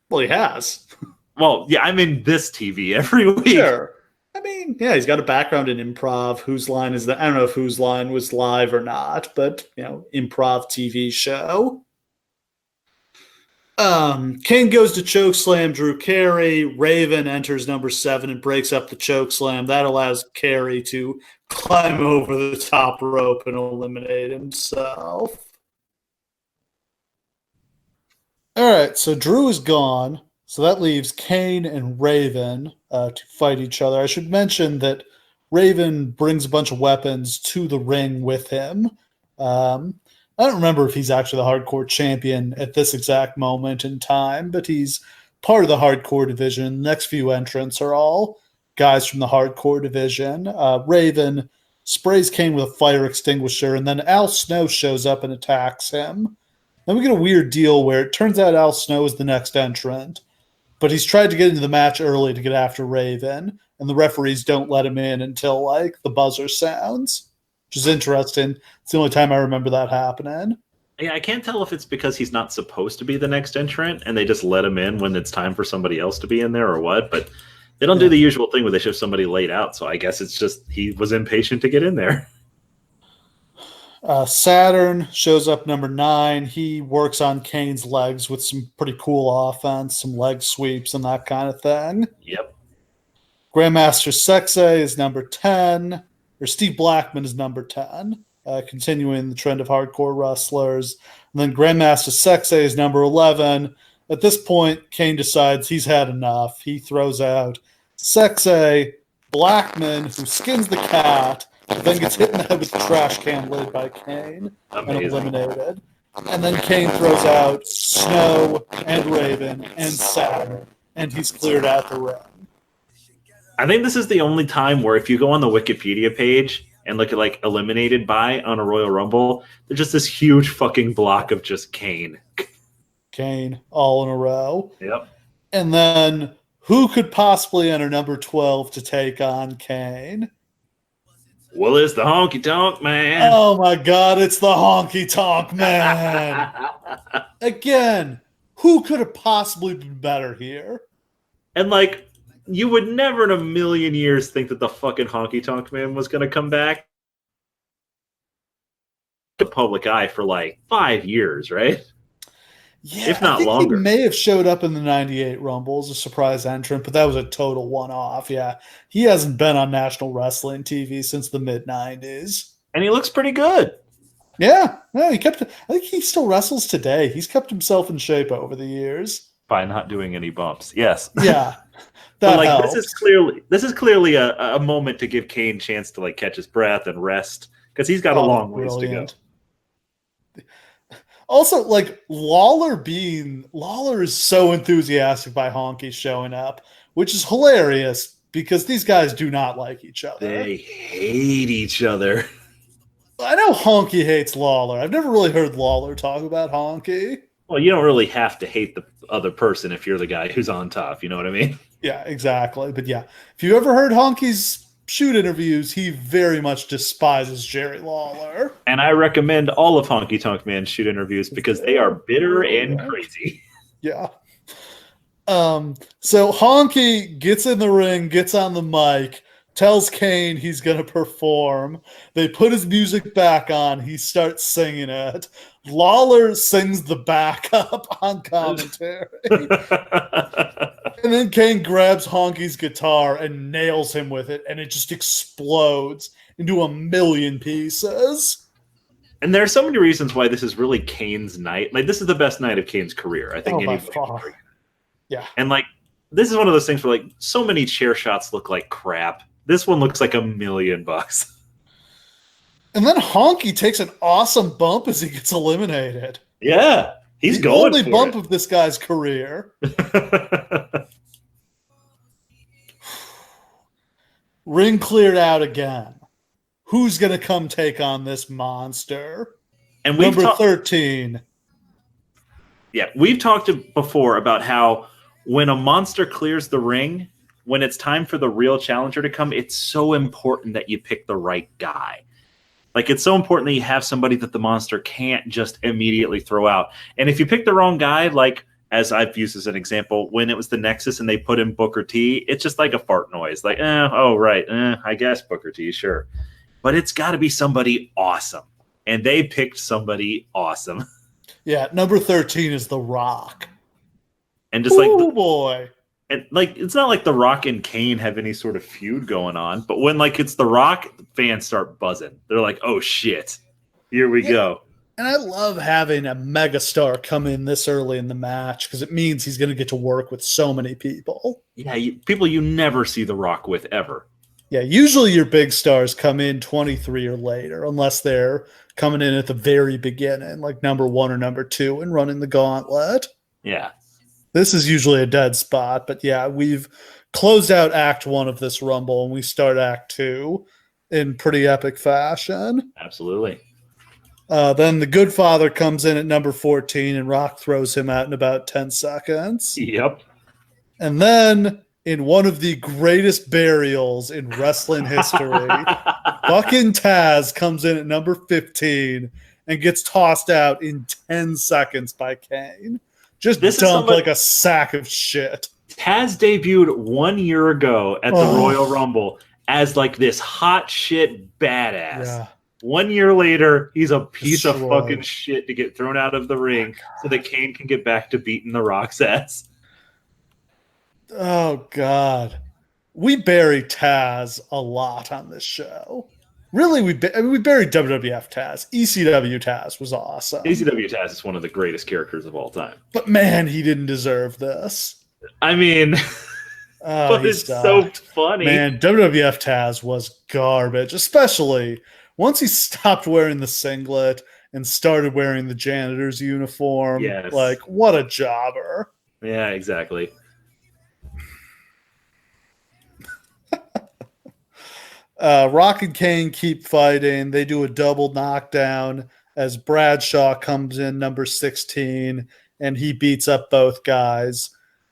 Well, he has. Well, yeah, I'm in this TV every week. Sure. I mean, yeah, he's got a background in improv. Whose Line is that? I don't know if Whose Line was live or not, but, improv TV show. Kane goes to chokeslam Drew Carey. Raven enters number 7 and breaks up the chokeslam. That allows Carey to climb over the top rope and eliminate himself. All right, so Drew is gone. So that leaves Kane and Raven to fight each other. I should mention that Raven brings a bunch of weapons to the ring with him. I don't remember if he's actually the hardcore champion at this exact moment in time, but he's part of the hardcore division. The next few entrants are all guys from the hardcore division. Raven sprays Kane with a fire extinguisher, and then Al Snow shows up and attacks him. Then we get a weird deal where it turns out Al Snow is the next entrant, but he's tried to get into the match early to get after Raven, and the referees don't let him in until, the buzzer sounds, which is interesting. It's the only time I remember that happening. Yeah, I can't tell if it's because he's not supposed to be the next entrant, and they just let him in when it's time for somebody else to be in there or what, but they don't do the usual thing where they shift somebody late out, so I guess it's just he was impatient to get in there. Saturn shows up number 9. He works on Kane's legs with some pretty cool offense, some leg sweeps and that kind of thing. Yep. Grandmaster Sexay is number 10, or Steve Blackman is number 10, continuing the trend of hardcore wrestlers. And then Grandmaster Sexay is number 11. At this point, Kane decides he's had enough. He throws out Sexay, Blackman, who skins the cat, then gets hit in the head with the trash can lid by Kane and eliminated. And then Kane throws out Snow and Raven and Saturn, and he's cleared out the ring. I think this is the only time where if you go on the Wikipedia page and look at eliminated by on a Royal Rumble, there's just this huge fucking block of just Kane. Kane, all in a row. Yep. And then who could possibly enter number 12 to take on Kane? Well, it's the Honky Tonk Man. Oh my God, it's the Honky Tonk Man. Again, who could have possibly been better here? And you would never in a million years think that the fucking Honky Tonk Man was going to come back to public eye for 5 years, right? Yeah, if not I think longer. He may have showed up in the 98 Rumble as a surprise entrant, but that was a total one-off. Yeah, he hasn't been on national wrestling TV since the mid-90s. And he looks pretty good. Yeah, no, I think he still wrestles today. He's kept himself in shape over the years. By not doing any bumps, yes. Yeah, that helps. This is clearly a moment to give Kane a chance to catch his breath and rest, because he's got a long ways to go. Also, Lawler is so enthusiastic by Honky showing up, which is hilarious because these guys do not like each other. They hate each other. I know Honky hates Lawler. I've never really heard Lawler talk about Honky. Well, you don't really have to hate the other person if you're the guy who's on top. You know what I mean? Yeah, exactly. But yeah, if you ever heard Honky's shoot interviews, he very much despises Jerry Lawler. And I recommend all of Honky Tonk Man's shoot interviews because they are bitter and crazy. Yeah. So Honky gets in the ring, gets on the mic, tells Kane he's going to perform. They put his music back on. He starts singing it. Lawler sings the backup on commentary. And then Kane grabs Honky's guitar and nails him with it, and it just explodes into a million pieces. And there are so many reasons why this is really Kane's night. Like, this is the best night of Kane's career. I think anybody would agree. Yeah. And, like, this is one of those things where, like, so many chair shots look like crap. This one looks like $1 million. And then Honky takes an awesome bump as he gets eliminated. Yeah. He's the going only for bump it. of this guy's career. Ring cleared out again. Who's going to come take on this monster? And Number 13. Yeah, we've talked before about how when a monster clears the ring, when it's time for the real challenger to come, it's so important that you pick the right guy. Like, it's so important that you have somebody that the monster can't just immediately throw out. And if you pick the wrong guy, like, as I've used as an example, when it was the Nexus and they put in Booker T, it's just like a fart noise. Like, I guess Booker T, sure. But it's got to be somebody awesome. And they picked somebody awesome. Yeah, number 13 is The Rock. And just boy. And like, it's not like The Rock and Kane have any sort of feud going on, but when like it's The Rock, fans start buzzing. They're like, "Oh shit, here we go!" And I love having a megastar come in this early in the match because it means he's going to get to work with so many people. Yeah, people you never see The Rock with ever. Yeah, usually your big stars come in 23 or later, unless they're coming in at the very beginning, like number 1 or number 2, and running the gauntlet. Yeah. This is usually a dead spot, but yeah, we've closed out Act 1 of this Rumble, and we start Act 2 in pretty epic fashion. Absolutely. Then the Good Father comes in at number 14, and Rock throws him out in about 10 seconds. Yep. And then, in one of the greatest burials in wrestling history, fucking Taz comes in at number 15 and gets tossed out in 10 seconds by Kane. Just dumped like a sack of shit. Taz debuted 1 year ago at the Royal Rumble as like this hot shit badass. Yeah. 1 year later, he's a piece of fucking shit to get thrown out of the ring so that Kane can get back to beating The Rock's ass. Oh, God. We bury Taz a lot on this show. Really, we buried WWF Taz. ECW Taz was awesome. ECW Taz is one of the greatest characters of all time. But, man, he didn't deserve this. I mean, but it's so funny. Man, WWF Taz was garbage, especially once he stopped wearing the singlet and started wearing the janitor's uniform. Yes. Like, what a jobber. Yeah, exactly. Rock and Kane keep fighting. They do a double knockdown as Bradshaw comes in number 16, and he beats up both guys.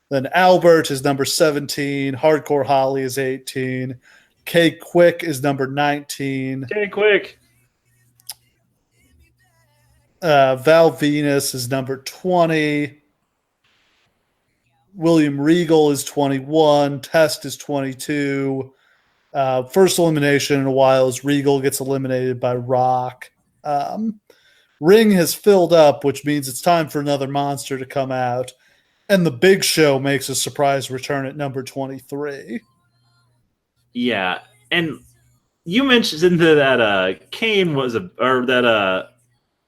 Then Albert is number 17. Hardcore Holly is 18. K Quick is number 19. K Quick. Val Venus is number 20. William Regal is 21. Test is 22. First elimination in a while as Regal gets eliminated by Rock. Ring has filled up, which means it's time for another monster to come out. And the Big Show makes a surprise return at number 23. Yeah, and you mentioned that Kane was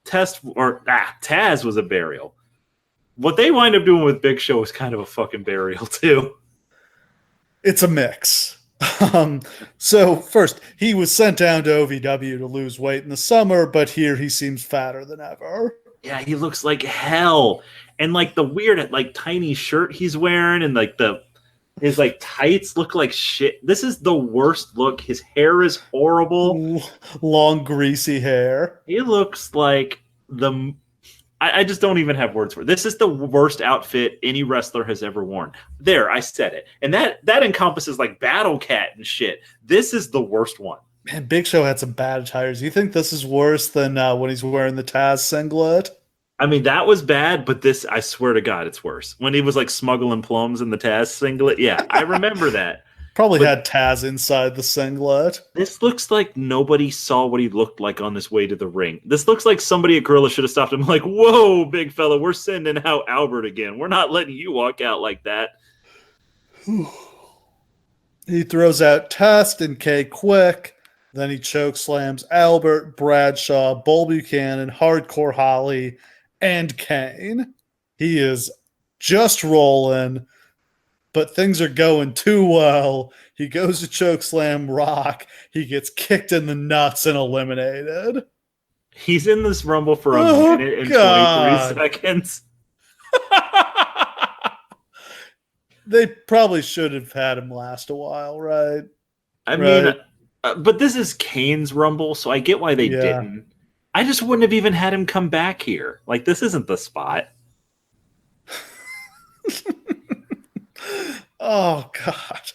Taz was a burial. What they wind up doing with Big Show is kind of a fucking burial too. It's a mix. So first, he was sent down to OVW to lose weight in the summer, but here he seems fatter than ever. Yeah, he looks like hell. And like the weird, like tiny shirt he's wearing, and like his like tights look like shit. This is the worst look. His hair is horrible. Long, greasy hair. He looks like I just don't even have words for it. This is the worst outfit any wrestler has ever worn. There, I said it. And that encompasses like Battle Cat and shit. This is the worst one. Man, Big Show had some bad attires. Do you think this is worse than when he's wearing the Taz singlet? I mean, that was bad, but this, I swear to God, it's worse. When he was like smuggling plums in the Taz singlet. Yeah, I remember that. Probably had Taz inside the singlet. This looks like nobody saw what he looked like on his way to the ring. This looks like somebody at Gorilla should have stopped him like, whoa, big fella, we're sending out Albert again. We're not letting you walk out like that. He throws out Test and K quick. Then he choke slams Albert, Bradshaw, Bull Buchanan, Hardcore Holly, and Kane. He is just rolling, but things are going too well. He goes to choke slam Rock. He gets kicked in the nuts and eliminated. He's in this Rumble for a minute and 23 seconds. They probably should have had him last a while, right? I mean, but this is Kane's Rumble, so I get why they didn't. I just wouldn't have even had him come back here. Like, this isn't the spot. Oh, God.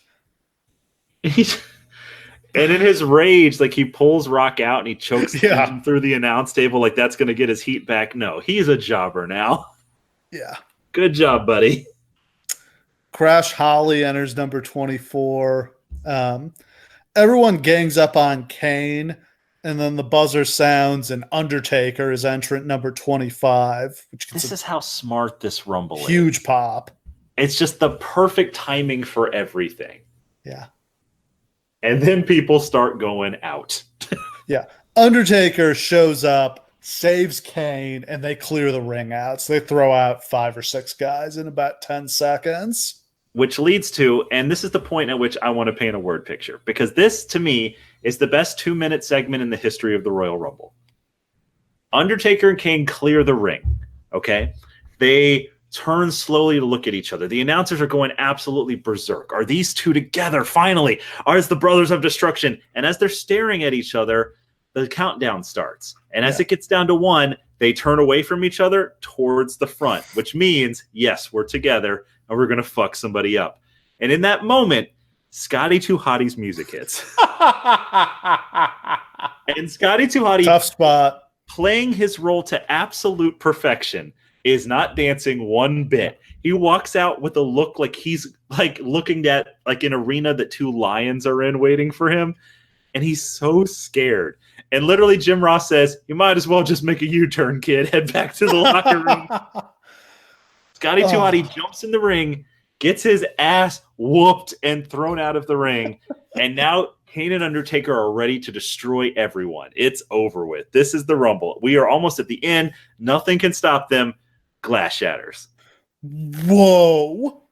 And in his rage, like, he pulls Rock out and he chokes him through the announce table like that's going to get his heat back. No, he's a jobber now. Yeah. Good job, buddy. Crash Holly enters number 24. Everyone gangs up on Kane, and then the buzzer sounds, and Undertaker is entrant number 25. This is how smart this Rumble is. Huge pop. It's just the perfect timing for everything. Yeah. And then people start going out. Yeah. Undertaker shows up, saves Kane, and they clear the ring out. So they throw out 5 or 6 guys in about 10 seconds. Which leads to, and this is the point at which I want to paint a word picture, because this, to me, is the best 2-minute segment in the history of the Royal Rumble. Undertaker and Kane clear the ring, okay? They turn slowly to look at each other. The announcers are going absolutely berserk. Are these two together, finally? Are the Brothers of Destruction? And as they're staring at each other, the countdown starts. And as it gets down to 1, they turn away from each other towards the front, which means, yes, we're together, and we're going to fuck somebody up. And in that moment, Scotty 2 Hottie's music hits. And Scotty 2 Hottie, tough spot, playing his role to absolute perfection, is not dancing one bit. He walks out with a look like he's like looking at like an arena that 2 lions are in waiting for him. And he's so scared. And literally Jim Ross says, you might as well just make a U-turn, kid. Head back to the locker room. Scotty 2 Hottie jumps in the ring, gets his ass whooped and thrown out of the ring. And now Kane and Undertaker are ready to destroy everyone. It's over with. This is the Rumble. We are almost at the end. Nothing can stop them. Glass shatters. Whoa.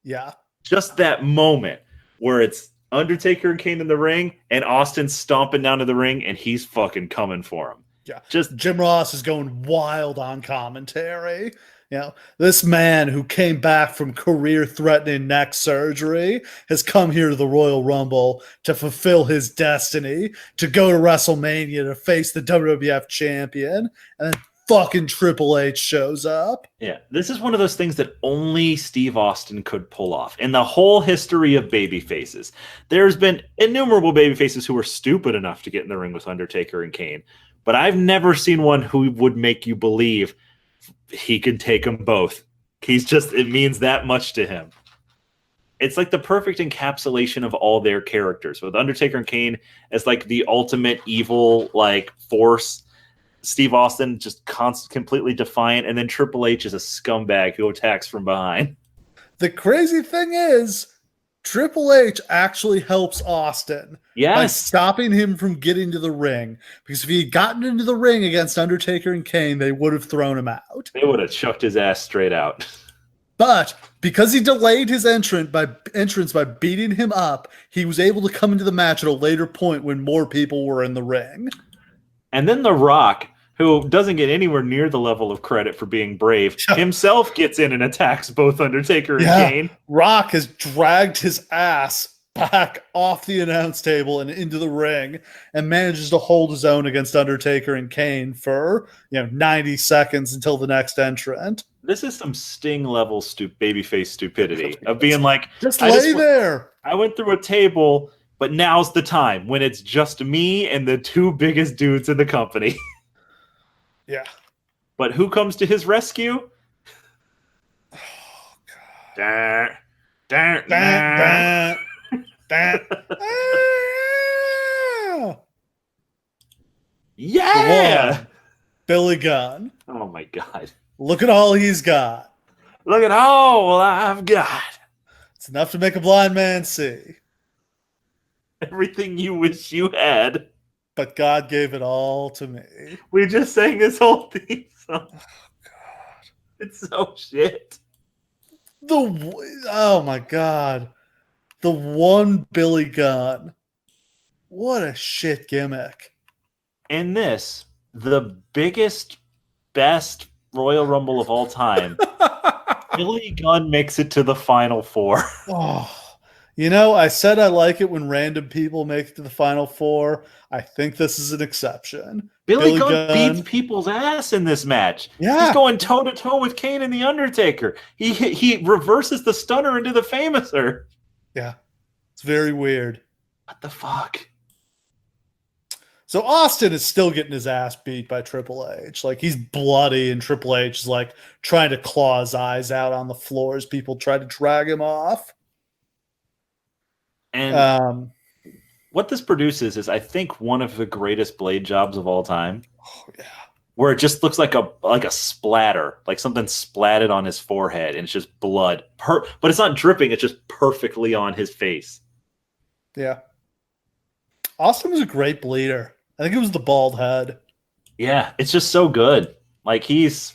Yeah. Just that moment where it's Undertaker and Kane in the ring and Austin stomping down to the ring and he's fucking coming for him. Yeah. Just Jim Ross is going wild on commentary. You know, this man who came back from career-threatening neck surgery has come here to the Royal Rumble to fulfill his destiny, to go to WrestleMania to face the WWF champion, and then fucking Triple H shows up. Yeah, this is one of those things that only Steve Austin could pull off. In the whole history of babyfaces, there's been innumerable babyfaces who were stupid enough to get in the ring with Undertaker and Kane, but I've never seen one who would make you believe he can take them both. It means that much to him. It's like the perfect encapsulation of all their characters, with Undertaker and Kane as like the ultimate evil like force. Steve Austin just completely defiant, and then Triple H is a scumbag who attacks from behind. The crazy thing is, Triple H actually helps Austin by stopping him from getting to the ring. Because if he had gotten into the ring against Undertaker and Kane, they would have thrown him out. They would have chucked his ass straight out. But because he delayed his entrance by beating him up, he was able to come into the match at a later point when more people were in the ring. And then The Rock, who doesn't get anywhere near the level of credit for being brave, himself gets in and attacks both Undertaker and Kane. Rock has dragged his ass back off the announce table and into the ring and manages to hold his own against Undertaker and Kane for 90 seconds until the next entrant. This is some Sting level babyface stupidity of being like, just lay there. I went through a table, but now's the time when it's just me and the 2 biggest dudes in the company. Yeah. But who comes to his rescue? Oh, God. That. Yeah. Billy Gunn. Oh my God. Look at all he's got. Look at all I've got. It's enough to make a blind man see. Everything you wish you had. But God gave it all to me. We just sang this whole theme song. Oh, God. It's so shit. Oh, my God. The one Billy Gunn. What a shit gimmick. In this, the biggest, best Royal Rumble of all time, Billy Gunn makes it to the Final Four. Oh, you know, I said I like it when random people make it to the Final Four. I think this is an exception. Billy Gunn beats people's ass in this match. Yeah. He's going toe-to-toe with Kane and The Undertaker. He reverses the stunner into the Famouser. Yeah. It's very weird. What the fuck? So Austin is still getting his ass beat by Triple H. Like, he's bloody, and Triple H is like trying to claw his eyes out on the floor as people try to drag him off. And what this produces is, I think, one of the greatest blade jobs of all time. Oh, yeah. Where it just looks like a splatter, like something splatted on his forehead, and it's just blood. But it's not dripping; it's just perfectly on his face. Yeah. Austin was a great bleeder. I think it was the bald head. Yeah, it's just so good. Like, his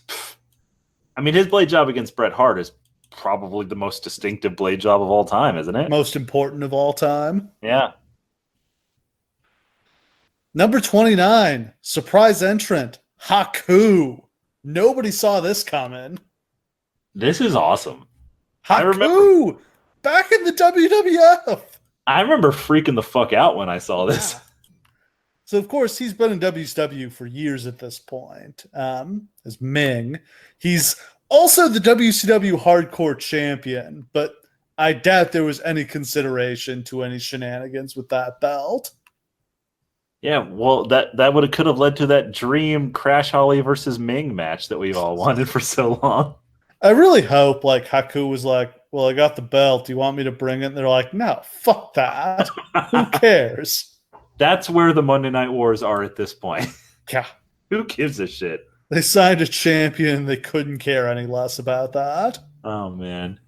blade job against Bret Hart is probably the most distinctive blade job of all time, isn't it? Most important of all time. Yeah. Number 29, surprise entrant, Haku. Nobody saw this coming. This is awesome. Haku! Back in the WWF! I remember freaking the fuck out when I saw this. Yeah. So, of course, he's been in WCW for years at this point, as Ming. He's also the WCW Hardcore Champion, but I doubt there was any consideration to any shenanigans with that belt. Yeah, well, that could have led to that dream Crash Holly versus Ming match that we've all wanted for so long. I really hope, like, Haku was like, well, I got the belt. Do you want me to bring it? And they're like, no, fuck that. Who cares? That's where the Monday Night Wars are at this point. Yeah. Who gives a shit? They signed a champion. They couldn't care any less about that. Oh, man.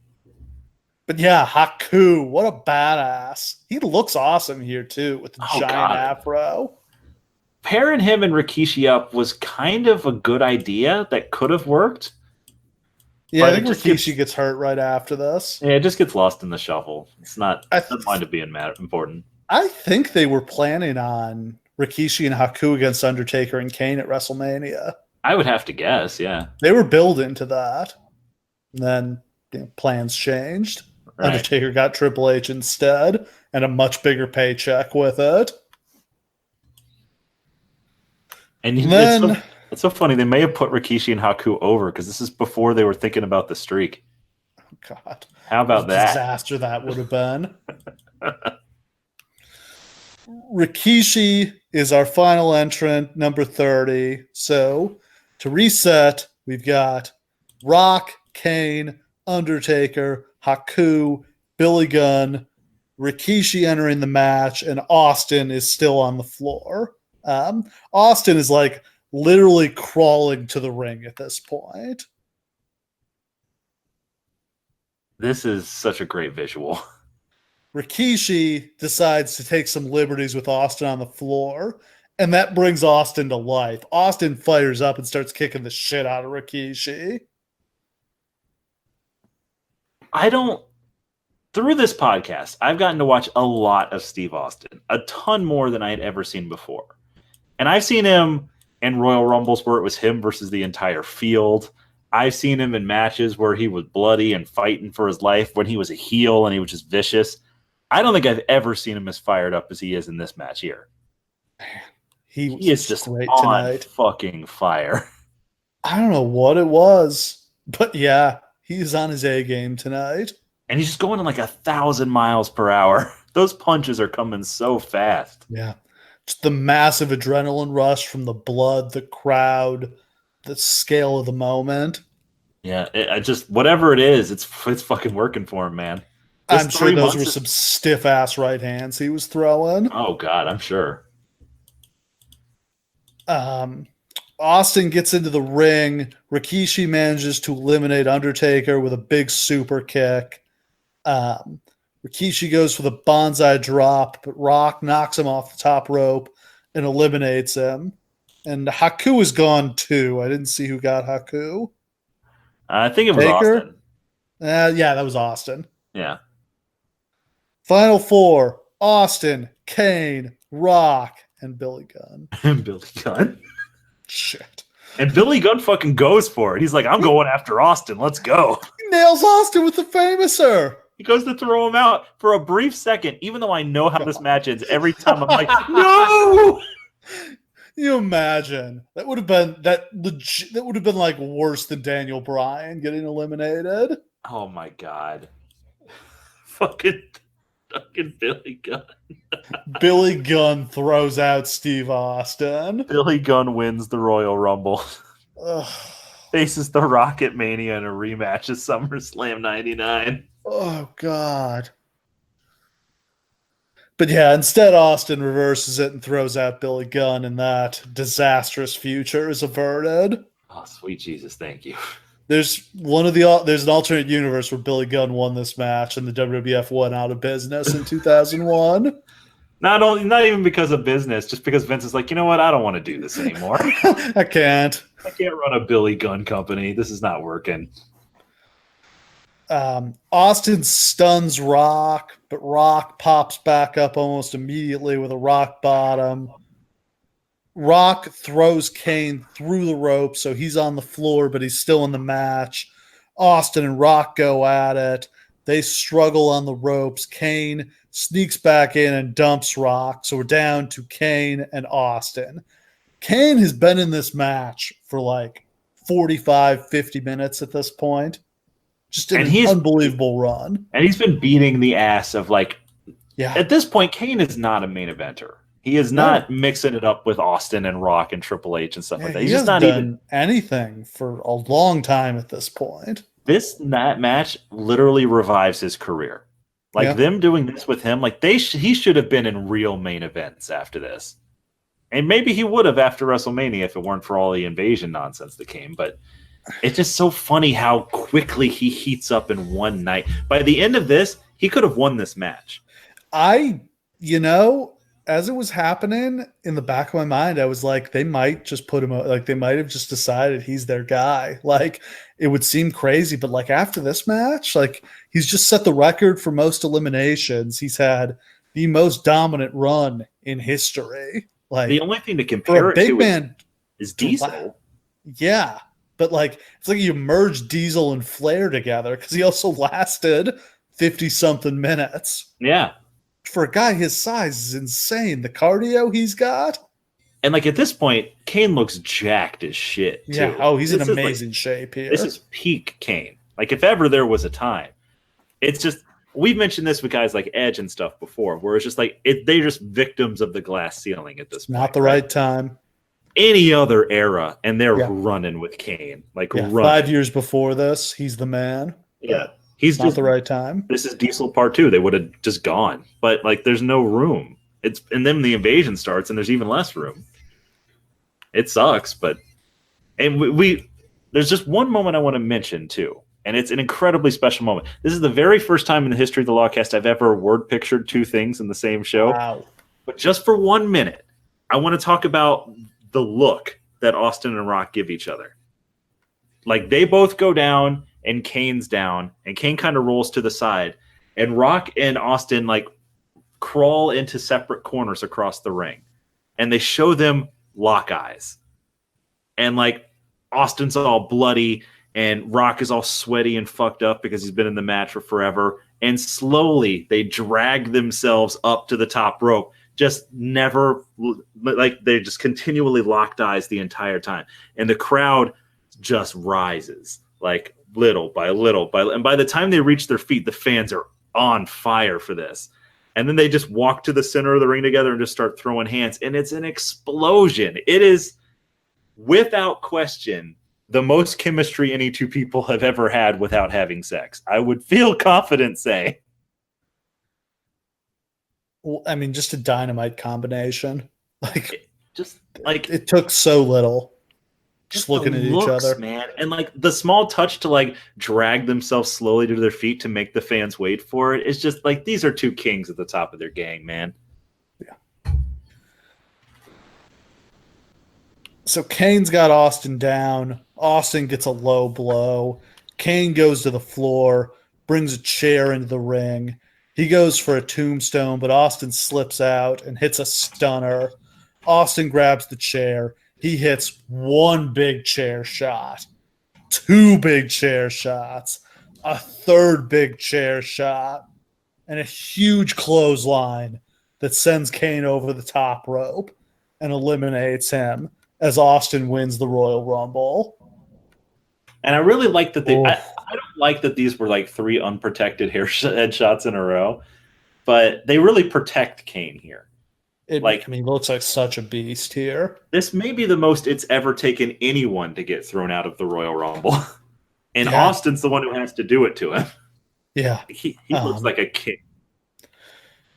But yeah, Haku, what a badass. He looks awesome here, too, with the giant afro. Pairing him and Rikishi up was kind of a good idea that could have worked. Yeah, I think Rikishi gets hurt right after this. Yeah, it just gets lost in the shuffle. It's not mind of being important. I think they were planning on Rikishi and Haku against Undertaker and Kane at WrestleMania. I would have to guess, yeah. They were building to that. And then plans changed. Right. Undertaker got Triple H instead, and a much bigger paycheck with it. And then, it's so funny. They may have put Rikishi and Haku over because this is before they were thinking about the streak. Oh, God. How about that? Disaster that would have been. Rikishi is our final entrant, number 30. So, to reset, we've got Rock, Kane, Undertaker, Haku, Billy Gunn, Rikishi entering the match, and Austin is still on the floor. Austin is like literally crawling to the ring at this point. This is such a great visual. Rikishi decides to take some liberties with Austin on the floor, and that brings Austin to life. Austin fires up and starts kicking the shit out of Rikishi. Through this podcast, I've gotten to watch a lot of Steve Austin, a ton more than I had ever seen before. And I've seen him in Royal Rumbles where it was him versus the entire field. I've seen him in matches where he was bloody and fighting for his life, when he was a heel and he was just vicious. I don't think I've ever seen him as fired up as he is in this match here. He is just great on tonight. Fucking fire. I don't know what it was, but yeah, he's on his A game tonight. And he's just going at like 1,000 miles per hour. Those punches are coming so fast. Yeah. Just the massive adrenaline rush from the blood, the crowd, the scale of the moment. Yeah, whatever it is, it's fucking working for him, man. I'm sure those were some stiff ass right hands he was throwing. Oh God, I'm sure. Austin gets into the ring. Rikishi manages to eliminate Undertaker with a big super kick. Rikishi goes for the bonsai drop, but Rock knocks him off the top rope and eliminates him. And Haku is gone too. I didn't see who got Haku. I think it was Taker? Austin. Yeah, that was Austin. Yeah. Final four: Austin, Kane, Rock, and Billy Gunn. And Billy Gunn. Shit. And Billy Gunn fucking goes for it. He's like, I'm going after Austin. Let's go. He nails Austin with the famouser. He goes to throw him out for a brief second, even though I know how this match ends. Every time I'm like, no. You imagine that would have been that would have been like worse than Daniel Bryan getting eliminated. Oh my God. Fucking Billy Gunn. Billy Gunn throws out Steve Austin. Billy Gunn wins the Royal Rumble. Ugh. Faces the Rocket Mania in a rematch at SummerSlam 99. Oh God. But yeah, instead Austin reverses it and throws out Billy Gunn, and that disastrous future is averted. Oh, sweet Jesus, thank you. There's an alternate universe where Billy Gunn won this match and the WWF went out of business in 2001. Not even because of business, just because Vince is like, you know what? I don't want to do this anymore. I can't run a Billy Gunn company. This is not working. Austin stuns Rock, but Rock pops back up almost immediately with a rock bottom. Rock throws Kane through the rope, so he's on the floor, but he's still in the match. Austin and Rock go at it. They struggle on the ropes. Kane sneaks back in and dumps Rock, so we're down to Kane and Austin. Kane has been in this match for like 45, 50 minutes at this point. Just an unbelievable run. And he's been beating the ass of like, yeah. At this point, Kane is not a main eventer. He is not mixing it up with Austin and Rock and Triple H and stuff like that. He's just not even anything for a long time at this point. This match literally revives his career. Like them doing this with him, like he should have been in real main events after this. And maybe he would have after WrestleMania if it weren't for all the invasion nonsense that came. But it's just so funny how quickly he heats up in one night. By the end of this, he could have won this match. As it was happening in the back of my mind, I was like, they might just put him, like they might have just decided he's their guy. Like it would seem crazy, but like after this match, like he's just set the record for most eliminations. He's had the most dominant run in history. Like the only thing to compare it to is Diesel. Yeah. But like, it's like you merged Diesel and Flair together because he also lasted 50 something minutes. Yeah. For a guy his size is insane. The cardio he's got. And like at this point, Kane looks jacked as shit. Too. Yeah. Oh, he's in amazing shape here. This is peak Kane. Like if ever there was a time, it's just, we've mentioned this with guys like Edge and stuff before, where it's just like, they're just victims of the glass ceiling at this point. Not the right time. Any other era, and they're running with Kane. Like 5 years before this, he's the man. Yeah. He's not just the right time. This is Diesel Part 2. They would have just gone. But like there's no room. And then the invasion starts and there's even less room. It sucks, but there's just one moment I want to mention too. And it's an incredibly special moment. This is the very first time in the history of the Lawcast I've ever word pictured two things in the same show. Wow. But just for 1 minute, I want to talk about the look that Austin and Rock give each other. Like they both go down and Kane's down and Kane kind of rolls to the side and Rock and Austin like crawl into separate corners across the ring and they show them lock eyes. And like Austin's all bloody and Rock is all sweaty and fucked up because he's been in the match for forever. And slowly they drag themselves up to the top rope. Just never, like they just continually locked eyes the entire time. And the crowd just rises like little by little. And by the time they reach their feet, the fans are on fire for this. And then they just walk to the center of the ring together and just start throwing hands. And it's an explosion. It is, without question, the most chemistry any two people have ever had without having sex. I would feel confident saying. I mean, just a dynamite combination. Like, Just like it took so little. Just the looking at each looks, other, man, and like the small touch to like drag themselves slowly to their feet to make the fans wait for it. It's just like these are two kings at the top of their gang, man. Yeah. So Kane's got Austin down. Austin gets a low blow. Kane goes to the floor, brings a chair into the ring. He goes for a tombstone, but Austin slips out and hits a stunner. Austin grabs the chair. He hits one big chair shot, two big chair shots, a third big chair shot, and a huge clothesline that sends Kane over the top rope and eliminates him as Austin wins the Royal Rumble. And I really like that I don't like that these were like 3 unprotected headshots in a row, but they really protect Kane here. He looks like such a beast here. This may be the most it's ever taken anyone to get thrown out of the Royal Rumble. And Austin's the one who has to do it to him. Yeah. He looks like a king.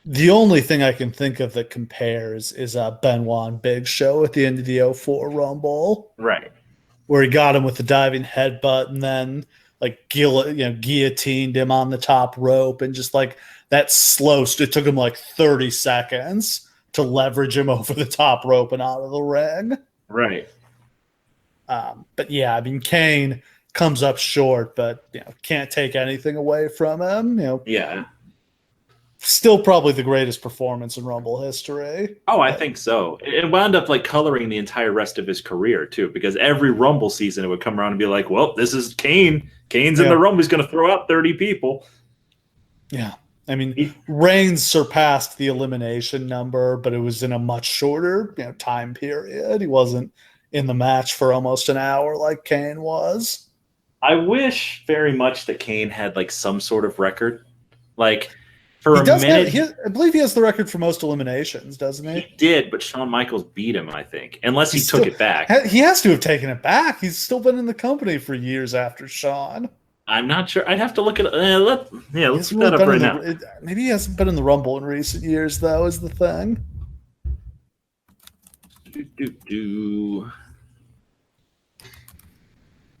The only thing I can think of that compares is Benoit and Big Show at the end of the 04 Rumble. Right. Where he got him with the diving headbutt and then like guillotined him on the top rope, and just like that slow, it took him like 30 seconds to leverage him over the top rope and out of the ring. Right. But yeah, I mean, Kane comes up short, but can't take anything away from him. Yeah. Still probably the greatest performance in Rumble history. Oh, I think so. It wound up like coloring the entire rest of his career too, because every Rumble season it would come around and be like, well, this is Kane. Kane's in the Rumble. He's going to throw out 30 people. Yeah. I mean, Reigns surpassed the elimination number, but it was in a much shorter time period. He wasn't in the match for almost an hour like Kane was. I wish very much that Kane had like some sort of record. Like for a minute. I believe he has the record for most eliminations, doesn't he? He did, but Shawn Michaels beat him, I think. Unless he took it back. He has to have taken it back. He's still been in the company for years after Shawn. I'm not sure. I'd have to look at it. Let's look that up right now. Maybe he hasn't been in the Rumble in recent years, though, is the thing.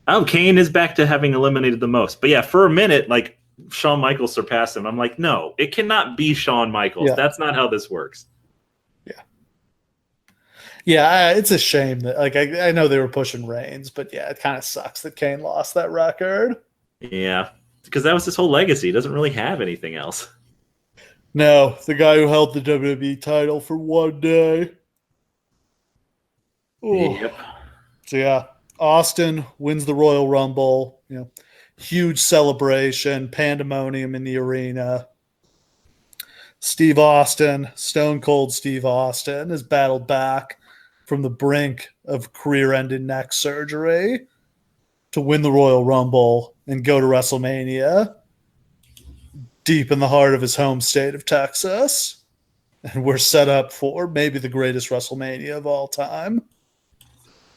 Oh, Kane is back to having eliminated the most. But yeah, for a minute, like Shawn Michaels surpassed him. I'm like, no, it cannot be Shawn Michaels. Yeah. That's not how this works. Yeah, it's a shame that I know they were pushing Reigns, but yeah, it kind of sucks that Kane lost that record. Yeah, because that was his whole legacy. He doesn't really have anything else. No, the guy who held the WWE title for one day. Ooh. Yep. So yeah, Austin wins the Royal Rumble. Huge celebration, pandemonium in the arena. Steve Austin, Stone Cold Steve Austin, has battled back from the brink of career-ending neck surgery to win the Royal Rumble and go to WrestleMania deep in the heart of his home state of Texas. And we're set up for maybe the greatest WrestleMania of all time.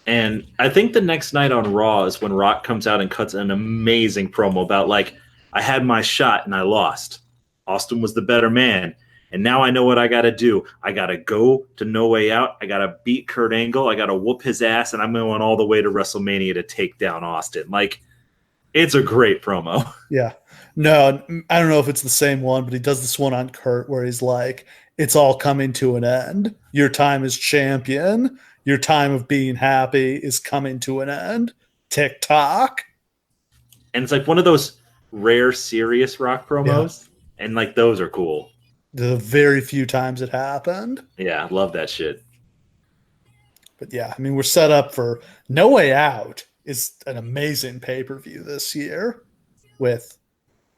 And I think the next night on Raw is when Rock comes out and cuts an amazing promo about like, I had my shot and I lost. Austin was the better man. And now I know what I got to do. I got to go to No Way Out. I got to beat Kurt Angle. I got to whoop his ass. And I'm going all the way to WrestleMania to take down Austin. Like, it's a great promo. Yeah. No, I don't know if it's the same one, but he does this one on Kurt where he's like, it's all coming to an end. Your time as champion, your time of being happy is coming to an end. TikTok. And it's like one of those rare, serious Rock promos. Yeah. And like, those are cool. The very few times it happened. Yeah, I love that shit. But yeah, I mean, we're set up for No Way Out is an amazing pay-per-view this year with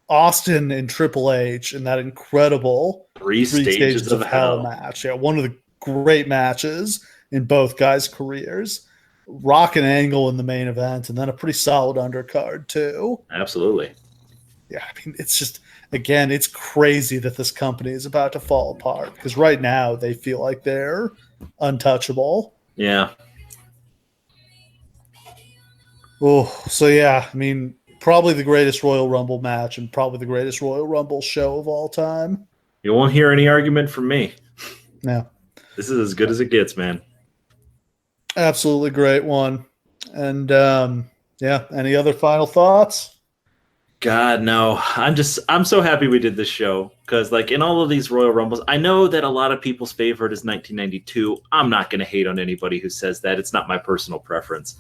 Austin and Triple H in that incredible three stages of hell match. Yeah, one of the great matches in both guys' careers. Rock and Angle in the main event, and then a pretty solid undercard too. Absolutely. Yeah, I mean, it's just, again, it's crazy that this company is about to fall apart because right now they feel like they're untouchable. Yeah. Oh, so yeah, I mean, probably the greatest Royal Rumble match and probably the greatest Royal Rumble show of all time. You won't hear any argument from me. No. This is as good as it gets, man. Absolutely great one. And any other final thoughts? God, no. I'm so happy we did this show because, like, in all of these Royal Rumbles, I know that a lot of people's favorite is 1992. I'm not going to hate on anybody who says that. It's not my personal preference.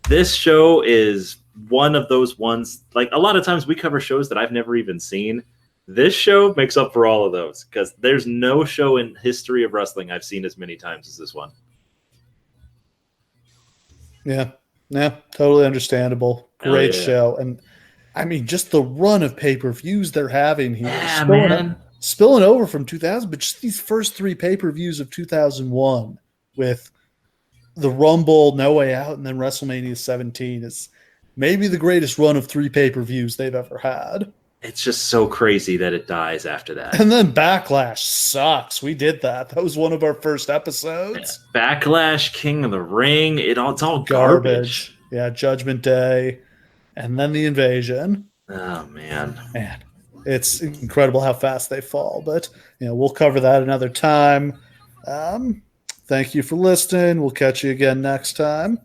This show is one of those ones, like, a lot of times we cover shows that I've never even seen. This show makes up for all of those because there's no show in history of wrestling I've seen as many times as this one. Yeah, totally understandable. Great show. And I mean, just the run of pay-per-views they're having here. Yeah, spilling over from 2000, but just these first 3 pay-per-views of 2001 with the Rumble, No Way Out, and then WrestleMania 17 is maybe the greatest run of 3 pay-per-views they've ever had. It's just so crazy that it dies after that. And then Backlash sucks. We did that. That was one of our first episodes. Yeah. Backlash, King of the Ring, it's all garbage. Yeah, Judgment Day. And then the Invasion. Oh, man. Man, it's incredible how fast they fall. But, we'll cover that another time. Thank you for listening. We'll catch you again next time.